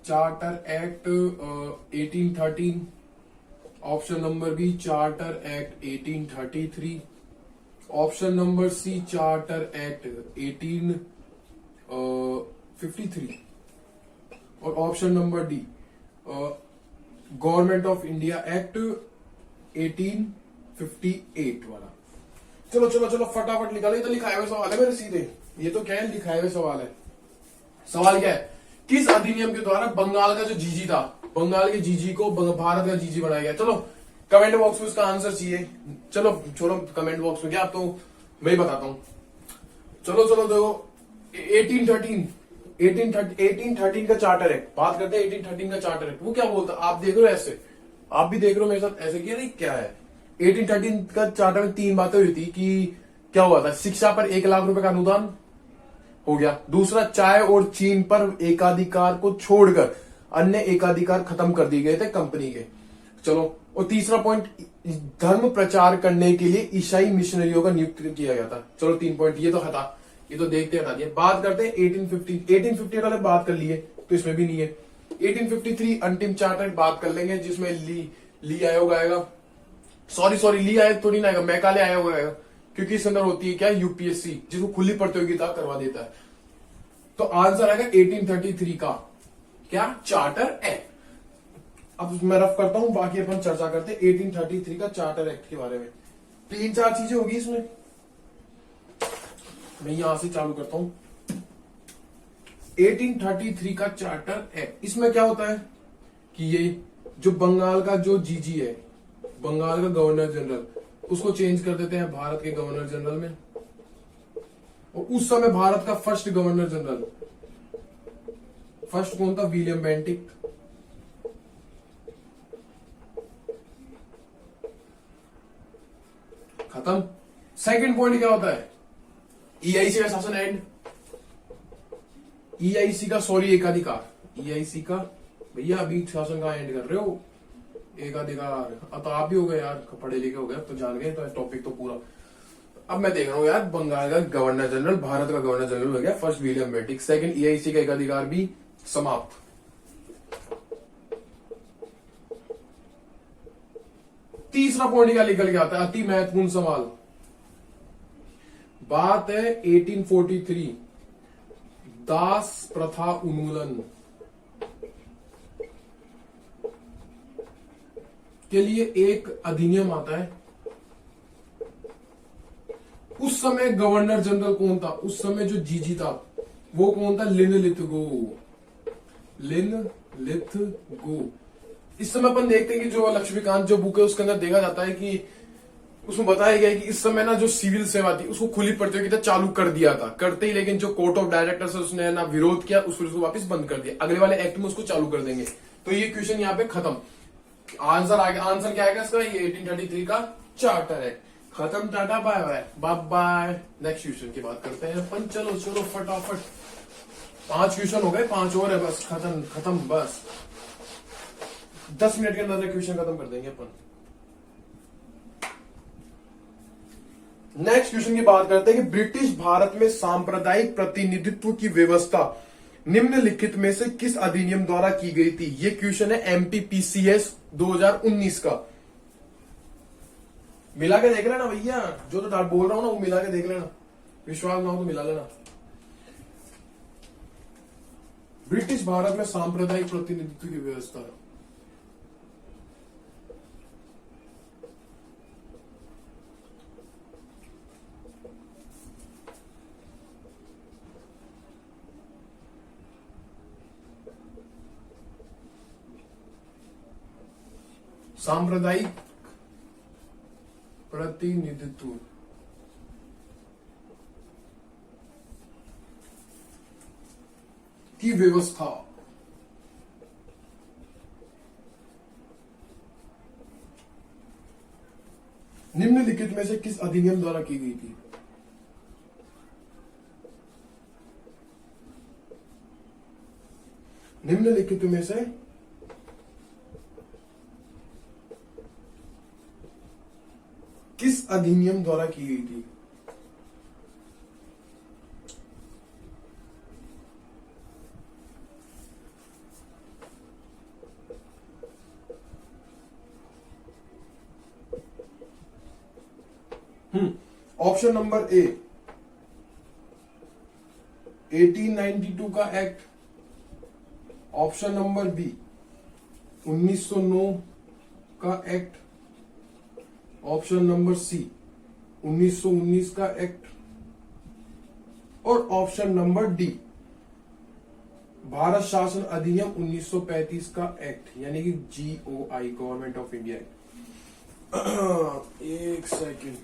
charter act 1813। Option number B charter act 1833। Option number C charter act 1853 और option number D government of India act 1858 वाला। चलो चलो चलो फटाफट निकालो, ये तो लिखाए हुए सवाल है मेरे सीधे, ये तो क्या है, लिखाए हुए सवाल है। सवाल क्या है? किस अधिनियम के द्वारा बंगाल का जो GG था, बंगाल के GG को भारत का GG बनाया गया? चलो कमेंट बॉक्स में इसका आंसर चाहिए। चलो छोड़ो कमेंट बॉक्स में क्या, आप तो मैं ही बताता हूं। चलो चलो देखो 1813 का चार्टर एक्ट, बात करते हैं 1813 का चार्टर एक्ट। वो क्या बोलता, आप देख रहे हो ऐसे, आप भी देख रहे हो मेरे साथ ऐसे, किया नहीं क्या है? 1813 का चार्टर में 3 बातें हुई थी कि क्या हुआ था? शिक्षा पर 1 लाख रुपए का अनुदान हो गया। दूसरा, चाय और चीन पर एकाधिकार को छोड़कर अन्य एकाधिकार खत्म कर दिए गए थे कंपनी के। चलो, और तीसरा पॉइंट, धर्म प्रचार करने के लिए ईसाई मिशनरियों का नियुक्त किया गया था। चलो 3 पॉइंट ये तो ये तो देखते हटा दिए। बात करते हैं 1850 वाले बात कर लिए तो इसमें भी नहीं है। 1853 अंतिम चार्टर बात कर लेंगे जिसमें ली आयोग आएगा। सॉरी ली आयोग थोड़ी ना आएगा, मैकाले आयोग आएगा, क्योंकि इसके अंदर होती है क्या, यूपीएससी, जिसको खुली प्रतियोगिता करवा देता है। तो आंसर आएगा 1833 का क्या, चार्टर एक्ट। अब मैं रफ करता हूं, बाकी अपन चर्चा करते हैं 1833 का चार्टर एक्ट के बारे में। 3-4 चीजें होगी इसमें, मैं यहां से चालू करता हूं। 1833 का चार्टर एक्ट, इसमें क्या होता है कि ये जो बंगाल का जो जीजी है, बंगाल का गवर्नर जनरल, उसको चेंज कर देते हैं भारत के गवर्नर जनरल में। और उस समय भारत का फर्स्ट गवर्नर जनरल, फर्स्ट कौन था, विलियम बेंटिक। खत्म। सेकंड पॉइंट क्या होता है, ईआईसी का शासन एंड। ईआईसी का सॉरी एकाधिकार, ईआईसी का भैया अभी शासन का एंड कर रहे हो, एकाधिकार। अब तो आप भी हो गए यार, पढ़े लिखे हो गए, अब तो जान गए तो टॉपिक तो पूरा। अब मैं देख रहा हूं यार, बंगाल का गवर्नर जनरल, भारत का गवर्नर जनरल हो गया first William Bentinck. Second, EIC का एकाधिकार भी समाप्त। तीसरा पॉइंट क्या निकल के आता है, अति महत्वपूर्ण सवाल। बात है 1843 दास प्रथा उन्मूलन के लिए एक अधिनियम आता है। उस समय गवर्नर जनरल कौन था, उस समय जो जीजी था वो कौन था, लिनलिथगो। इस समय अपन देखते हैं कि जो लक्ष्मीकांत जो बुक है उसके अंदर देखा जाता है कि उसमें बताया गया है कि इस समय ना जो सिविल सेवा थी उसको खुली प्रतियोगिता चालू कर दिया था, करते ही लेकिन जो कोर्ट ऑफ डायरेक्टर्स है उसने ना विरोध किया, उसको वापस बंद कर दिया। अगले वाले एक्ट में उसको चालू कर देंगे। तो ये क्वेश्चन यहाँ पे खत्म। आंसर क्या आएगा इसका, ये 1833 का चार्टर है। खत्म, tata bye bye bye. Next question की बात करते हैं अपन। चलो फटाफट, 5 क्वेश्चन हो गए, 5 और है बस, खत्म बस। 10 मिनट के अंदर क्वेश्चन खत्म कर देंगे अपन। नेक्स्ट क्वेश्चन की बात करते हैं कि ब्रिटिश भारत में सांप्रदायिक प्रतिनिधित्व की व्यवस्था निम्नलिखित में से किस अधिनियम द्वारा की गई थी। ये क्वेश्चन है एमपीपीसीएस 2019 का। मिला के देख लेना भैया, जो तो बोल रहा हूं ना वो मिला के देख लेना, विश्वास ना हो तो मिला लेना। ब्रिटिश भारत में सांप्रदायिक प्रतिनिधित्व की व्यवस्था, सांप्रदायिक प्रतिनिधित्व की व्यवस्था निम्नलिखित में से किस अधिनियम द्वारा की गई थी। निम्नलिखित में से किस अधिनियम द्वारा की गई थी। ऑप्शन नंबर ए 1892 का एक्ट, ऑप्शन नंबर बी 1909 का एक्ट, ऑप्शन नंबर सी 1919 का एक्ट, और ऑप्शन नंबर डी भारत शासन अधिनियम 1935 का एक्ट, यानी कि GOI, government of India act. एक सेकेंड,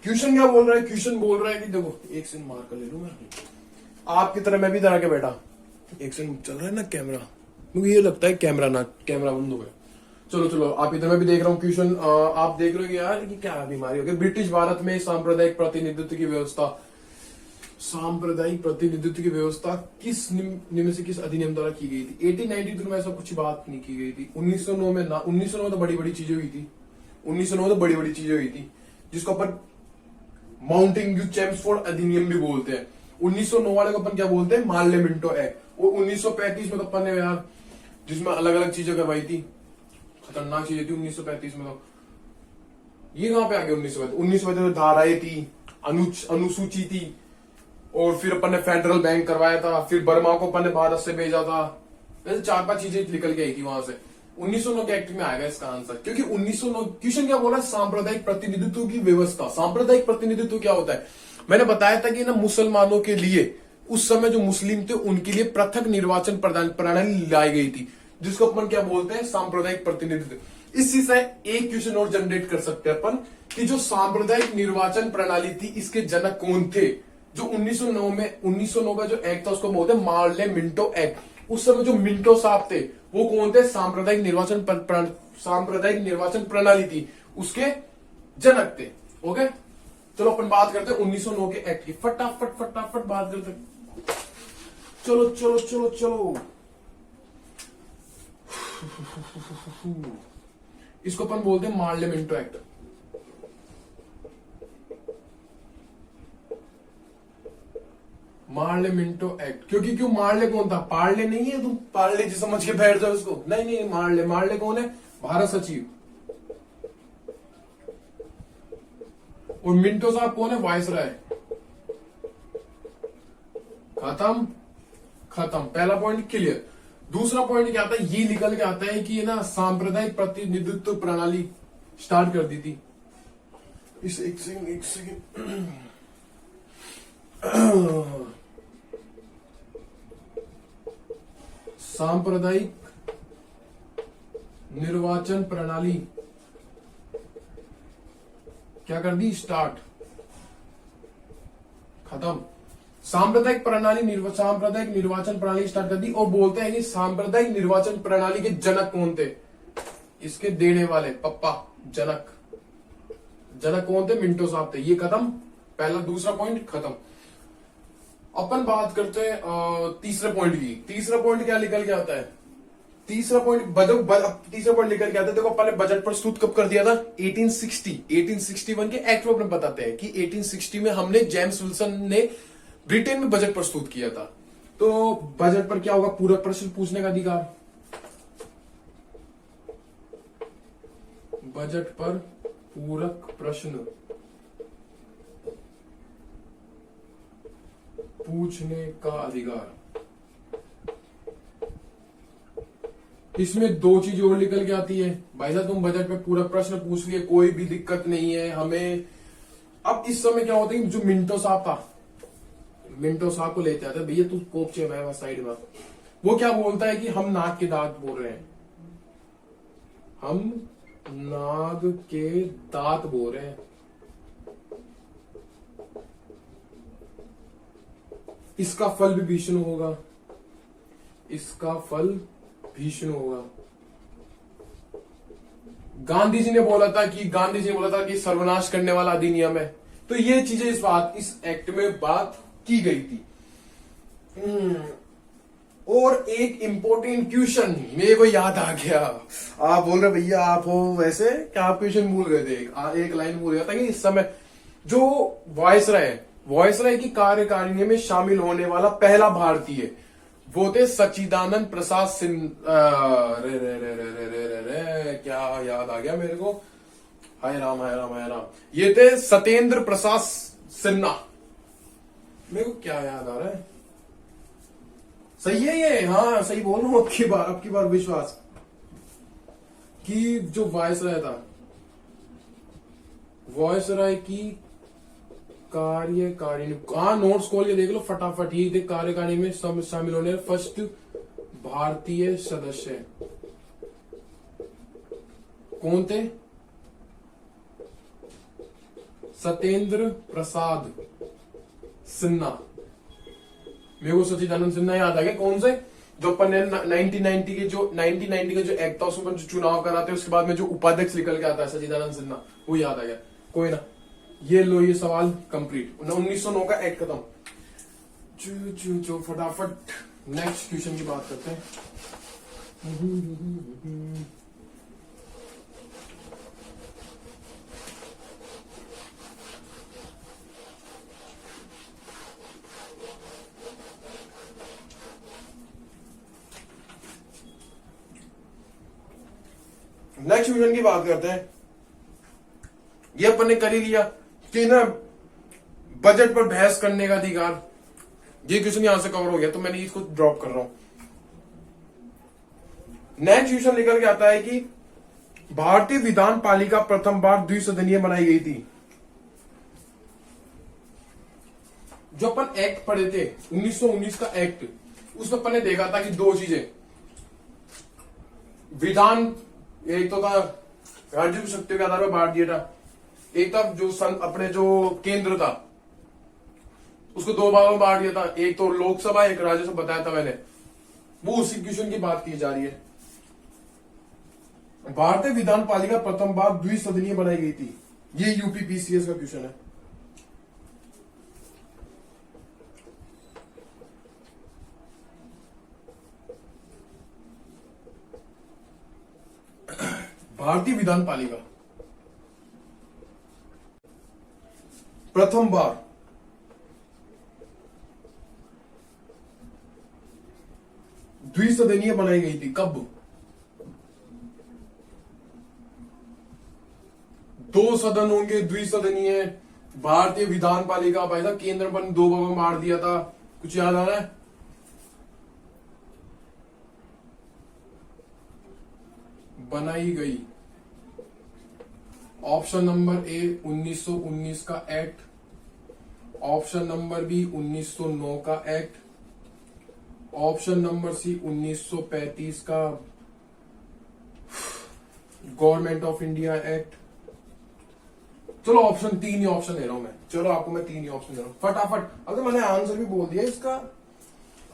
क्वेश्चन क्या बोल रहा है, क्वेश्चन बोल रहा है कि देखो, एक सेकंड मार कर ले लूं मैं, आपकी तरह मैं भी तरह के बैठा। एक सेकंड, चल रहा है ना कैमरा, मुझे ये लगता है कैमरा बंद हो गया। चलो आप इधर में भी देख रहा हूँ क्वेश्चन। आप देख रहे हो कि यार कि क्या बीमारी हो गई। ब्रिटिश भारत में सांप्रदायिक प्रतिनिधित्व की व्यवस्था सांप्रदायिक प्रतिनिधित्व की व्यवस्था किस निम्न से किस अधिनियम द्वारा की गई थी? 1892 में ऐसा कुछ बात नहीं की गई थी। 1909 में ना, 1909 में तो बड़ी बड़ी चीजें हुई थी। 1909 तो बड़ी बड़ी चीजें हुई थी जिसको अपन माउंटेन्यू चेम्सफोर्ड अधिनियम भी बोलते हैं। 1909 वाले को अपन क्या बोलते हैं? Morley Minto act. और 1935 में तो अपन ने यार जिसमें अलग अलग चीजें करवाई थी, खतरनाक चीजें थी 1935 में। तो ये कहां पे आ गया? 1935 में धाराएं थी, अनुसूची थी, और फिर अपन ने फेडरल बैंक करवाया था, फिर बर्मा को अपन ने भारत से भेजा था। वैसे 4-5 चीजें निकल के आई थी वहां से। 1909 के एक्ट में आएगा इसका आंसर, क्योंकि 1909 क्वेश्चन क्या बोला? सांप्रदायिक प्रतिनिधित्व की व्यवस्था। सांप्रदायिक प्रतिनिधित्व क्या होता है? मैंने बताया था कि ना मुसलमानों के लिए उस समय जो मुस्लिम थे उनके लिए पृथक निर्वाचन प्रणाली लाई गई थी, जिसको अपन क्या बोलते हैं? सांप्रदायिक प्रतिनिधित्व। इसी से एक क्वेश्चन और जनरेट कर सकते हैं अपन कि जो सांप्रदायिक निर्वाचन प्रणाली थी इसके जनक कौन थे? जो 1909 का जो एक्ट था उसको बोलते हैं मार्ले मिंटो एक्ट। उस समय जो मिंटो साहब थे वो कौन थे? सांप्रदायिक निर्वाचन प्रणाली थी उसके जनक थे। ओके, चलो अपन बात करते हैं 1909 के एक्ट की। फटाफट फटाफट बात करते हैं। चलो चलो चलो चलो इसको अपन बोलते हैं Morley Minto act. Morley Minto act, क्योंकि क्यों मार्ले कौन था? पार्ले नहीं है, तुम पार्ले जी समझ के बैठ जाओ उसको। नहीं नहीं, मार्ले। मार्ले कौन है? भारत सचिव। और मिंटो साहब कौन है? वायसराय। खत्म खत्म, पहला पॉइंट क्लियर। दूसरा पॉइंट क्या आता है? ये निकल के आता है कि ये ना सांप्रदायिक प्रतिनिधित्व प्रणाली स्टार्ट कर दी थी। इस एक सेकंड सांप्रदायिक निर्वाचन प्रणाली क्या कर दी? स्टार्ट। खत्म। सांप्रदायिक निर्वाचन प्रणाली स्टार्ट कर दी। और बोलते हैं कि सांप्रदायिक निर्वाचन प्रणाली के जनक कौन थे? इसके देने वाले पप्पा जनक कौन थे? मिंटो साहब थे। ये खत्म, पहला। दूसरा पॉइंट खत्म। अपन बात करते हैं तीसरे पॉइंट की। तीसरा पॉइंट क्या निकल के आता है? तीसरा पॉइंट निकल के आता है। देखो अपन ने बजट प्रस्तुत कब कर दिया था? 1861 के एक्ट में अपन बताते हैं कि 1860 में हमने जेम्स विल्सन ने ब्रिटेन में बजट प्रस्तुत किया था। तो बजट पर क्या होगा? पूरक प्रश्न पूछने का अधिकार। बजट पर पूरक प्रश्न पूछने का अधिकार। इसमें दो चीजें और निकल के आती है। भाई साहब तुम बजट पे पूरा प्रश्न पूछ लिए, कोई भी दिक्कत नहीं है हमें। अब इस समय क्या होता है? जो मिंटो साहब था, मिंटो साहब को लेते आते भैया तू कोपचे में साइड में। वो क्या बोलता है कि हम नाग के दांत बोल रहे हैं, हम नाग के दांत बोल रहे हैं। इसका फल भी भीषण होगा, इसका फल भीषण होगा। गांधी जी ने बोला था कि सर्वनाश करने वाला अधिनियम है। तो ये चीजें इस एक्ट में बात की गई थी। और एक इंपॉर्टेंट क्वेश्चन मेरे को याद आ गया। आप बोल रहे भैया आप हो वैसे क्या? आप क्वेश्चन भूल गए थे? एक लाइन भूल गया था कि इस समय जो वायसराय की कार्यकारिणी में शामिल होने वाला पहला भारतीय वो थे सच्चिदानंद प्रसाद सिन्हा। क्या याद आ गया मेरे को? हाय राम हाय राम हाय राम। ये थे सत्येंद्र प्रसाद सिन्हा। मेरे को क्या याद आ रहा है? सही है ये? हाँ सही बोल रहा हूं। अब की बार विश्वास कि जो वायसराय था, वायसराय की कार्यकारिणी। हाँ नोट्स खोल के देख लो फटाफट। ही थे कार्यकारिणी में शामिल होने फर्स्ट भारतीय सदस्य। कौन थे? सत्येंद्र प्रसाद सिन्हा। मेरे को सच्चिदानंद सिन्हा याद आ गया। कौन से? जो अपन ने 1990 के जो एक्ट था उसमें जो चुनाव कराते हैं उसके बाद में जो उपाध्यक्ष निकल के आता है सच्चिदानंद सिन्हा, वो याद आ गया। कोई ना, ये लो ये सवाल कंप्लीट। 1909 का एक्ट खत्म। जो फटाफट नेक्स्ट क्वेश्चन की बात करते हैं। नेक्स्ट क्वेश्चन की बात करते हैं। ये अपन ने कर ही लिया कि ना बजट पर बहस करने का अधिकार, ये क्वेश्चन यहां से कवर हो गया, तो मैंने इसको ड्रॉप कर रहा हूं। नेक्स्ट क्वेश्चन लेकर के आता है कि भारतीय विधान पालिका प्रथम बार द्विसदनीय बनाई गई थी। जो अपन एक्ट पढ़े थे 1919 का एक्ट, उसमें अपन ने देखा था कि दो चीजें, विधान एक तो था राज्य की शक्तियों के आधार पर बांट दिया था, एक था जो अपने जो केंद्र था उसको दो भागों में बांट दिया था, एक तो लोकसभा एक राज्यसभा, बताया था मैंने। वो उसी क्वेश्चन की बात की जा रही है। भारतीय विधान पालिका प्रथम बार द्विसदनीय बनाई गई थी, ये यूपीपीसीएस का क्वेश्चन है। भारतीय विधान पालिका प्रथम बार द्विसदनीय बनाई गई थी, कब? दो सदन होंगे द्विसदनीय। भारतीय विधान पालिका भाई साहब केंद्र पर दो भागों में बांट दिया था, कुछ याद आ रहा है? बनाई गई। ऑप्शन नंबर ए 1919 का एक्ट, ऑप्शन नंबर बी 1909 का एक्ट, ऑप्शन नंबर सी 1935 का गवर्नमेंट ऑफ इंडिया एक्ट। चलो ऑप्शन तीन ही ऑप्शन दे रहा हूं मैं, चलो आपको मैं तीन ही ऑप्शन दे रहा हूं फटाफट। अगर मैंने आंसर भी बोल दिया इसका,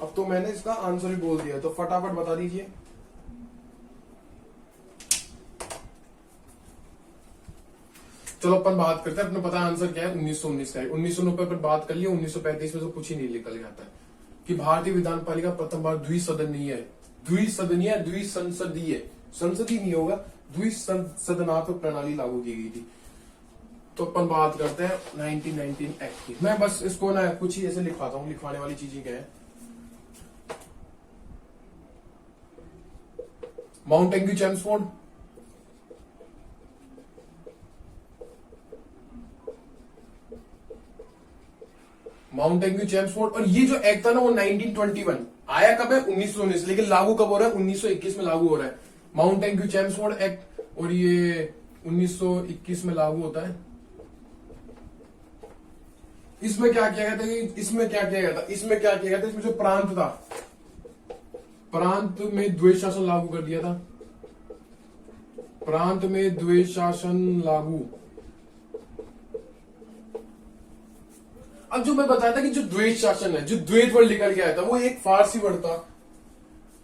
अब तो मैंने इसका आंसर भी बोल दिया, तो फटाफट बता दीजिए। चलो अपन बात करते हैं, अपने पता आंसर क्या है, 1919 का है। 1990 पर बात कर लिया, 1935 में तो कुछ ही नहीं निकल जाता है कि भारतीय विधान पालिका प्रथम बार द्विसदनीय है, द्विसदनीय द्विसंसदीय, संसदीय नहीं होगा, द्विसदनात्मक प्रणाली लागू की गई थी। तो अपन बात करते हैं 1919 एक्ट की। मैं बस इसको ना कुछ ही ऐसे लिखवाता हूं, लिखवाने वाली चीजें क्या है। माउंटेन्यू चेम्सफोर्ड, माउंटेन्यू चेम्सफोर्ड, और ये जो एक्ट था ना वो 1921 आया कब है, 1919, लेकिन लागू कब हो रहा है, 1921 में लागू हो रहा है माउंटेन्यू चेम्सफोर्ड एक्ट, और ये 1921 में लागू होता है। इसमें क्या किया गया था, इसमें क्या किया गया था, इसमें क्या किया गया था, इसमें जो प्रांत था, प्रांत में द्वैध शासन लागू कर दिया था, प्रांत में द्वैध शासन लागू। अब जो मैं बताया था कि जो द्वैध शासन है, जो द्वैध वर्ड निकल के आया था, वो एक फारसी वर्ड था,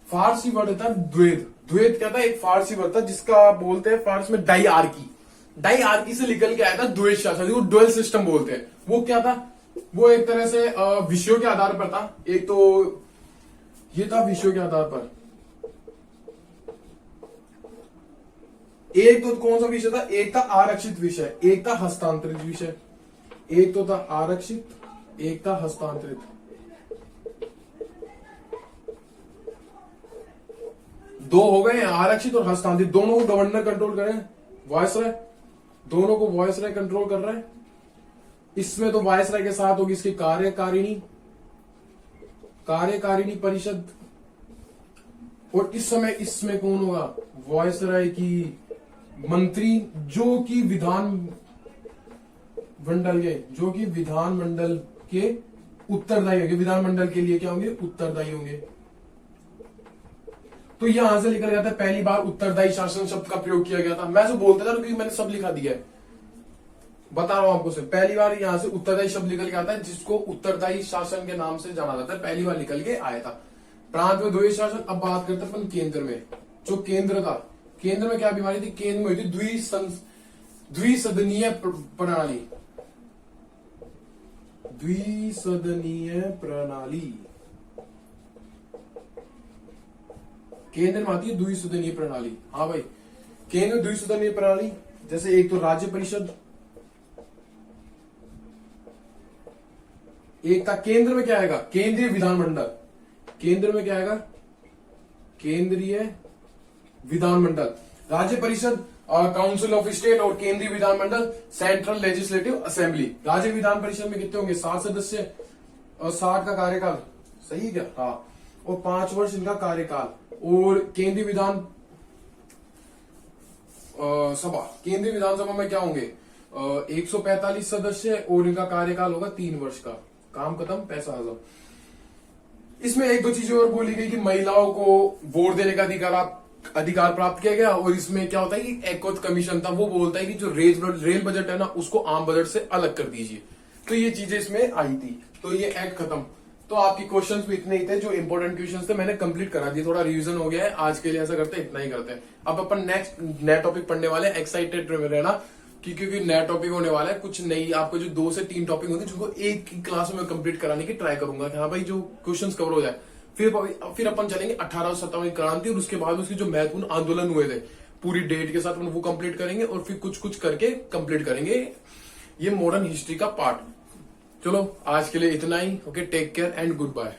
फारसी वर्ड था द्वैध। द्वैध क्या था, एक फारसी वर्ड था जिसका बोलते हैं फारसी में डाईआर्की, डाईआर्की से निकल के आया था द्वैध शासन, वो डुअल सिस्टम बोलते हैं। वो क्या था, वो एक तरह से विषयों के आधार पर था। एक तो ये था विषयों के आधार पर, एक तो कौन सा विषय था, एक था आरक्षित विषय, एक था हस्तांतरित विषय। एक तो था आरक्षित, एक था हस्तांतरित। दो हो गए, आरक्षित और हस्तांतरित। दोनों को गवर्नर कंट्रोल करें, वायसराय, दोनों को वायसराय कंट्रोल कर रहा है। इसमें तो वायसराय के साथ होगी इसकी कार्यकारिणी, कार्यकारिणी परिषद, और इस समय इसमें कौन होगा, वायसराय की मंत्री, जो कि विधान मंडल के, जो कि विधानमंडल के उत्तरदायी होंगे, विधानमंडल के लिए क्या होंगे, उत्तरदायी होंगे। तो यहां से लिखा जाता है पहली बार उत्तरदायी शासन शब्द का प्रयोग किया गया था। मैं जो बोलता था क्योंकि मैंने सब लिखा दिया है, बता रहा हूं आपको सिर्फ। पहली बार यहां से उत्तरदायी शब्द निकल के आता है, जिसको उत्तरदायी शासन के नाम से जाना जाता है, पहली बार निकल के आया था। प्रांत में द्वैध शासन। अब बात करते हैं अपन केंद्र में। जो केंद्र था, केंद्र में क्या बीमारी थी, केंद्र में हुई थी द्विसदनीय प्रणाली, द्विसदनीय प्रणाली, केंद्र में आती है द्विसदनीय प्रणाली। हाँ भाई, केंद्र द्विसदनीय प्रणाली, जैसे एक तो राज्य परिषद, एक था केंद्र में क्या आएगा, केंद्रीय विधानमंडल। केंद्र में क्या आएगा, केंद्रीय विधानमंडल। राज्य परिषद काउंसिल ऑफ स्टेट, और केंद्रीय विधानमंडल सेंट्रल लेजिस्लेटिव असेंबली। राज्य विधान परिषद में कितने होंगे, 7 सदस्य और 60 का कार्यकाल, सही क्या, हाँ, और 5 वर्ष इनका कार्यकाल। और केंद्रीय विधान सभा, केंद्रीय विधानसभा में क्या होंगे, 145 सदस्य, और इनका कार्यकाल होगा 3 वर्ष का। काम खत्म, पैसा हजम। इसमें एक दो चीजें और बोली गई कि महिलाओं को वोट देने का अधिकार प्राप्त किया गया। और इसमें क्या होता है कि एकौत कमीशन था, वो बोलता है कि जो रेल बजट है ना, उसको आम बजट से अलग कर दीजिए। तो ये चीजें इसमें आई थी, तो ये एक्ट खत्म। तो आपके क्वेश्चंस भी इतने ही थे, जो इंपॉर्टेंट क्वेश्चंस थे मैंने कंप्लीट करा दिए। थोड़ा रिवीजन हो गया है आज के लिए, ऐसा करते हैं, इतना ही करते हैं। अब अपन नेक्स्ट नया टॉपिक पढ़ने वाले, एक्साइटेड रहना, क्योंकि नया टॉपिक होने वाला है। कुछ नई आपको जो 2 से 3 टॉपिक होंगे, जिनको एक ही क्लास में कंप्लीट कराने की ट्राई करूंगा कि हाँ भाई जो क्वेश्चंस कवर हो जाए। फिर अपन चलेंगे 1857 क्रांति, और उसके बाद उसके जो महत्वपूर्ण आंदोलन हुए थे पूरी डेट के साथ, वो कंप्लीट करेंगे। और फिर कुछ कुछ करके कंप्लीट करेंगे ये मॉडर्न हिस्ट्री का पार्ट। चलो आज के लिए इतना ही। Okay, take care and good bye.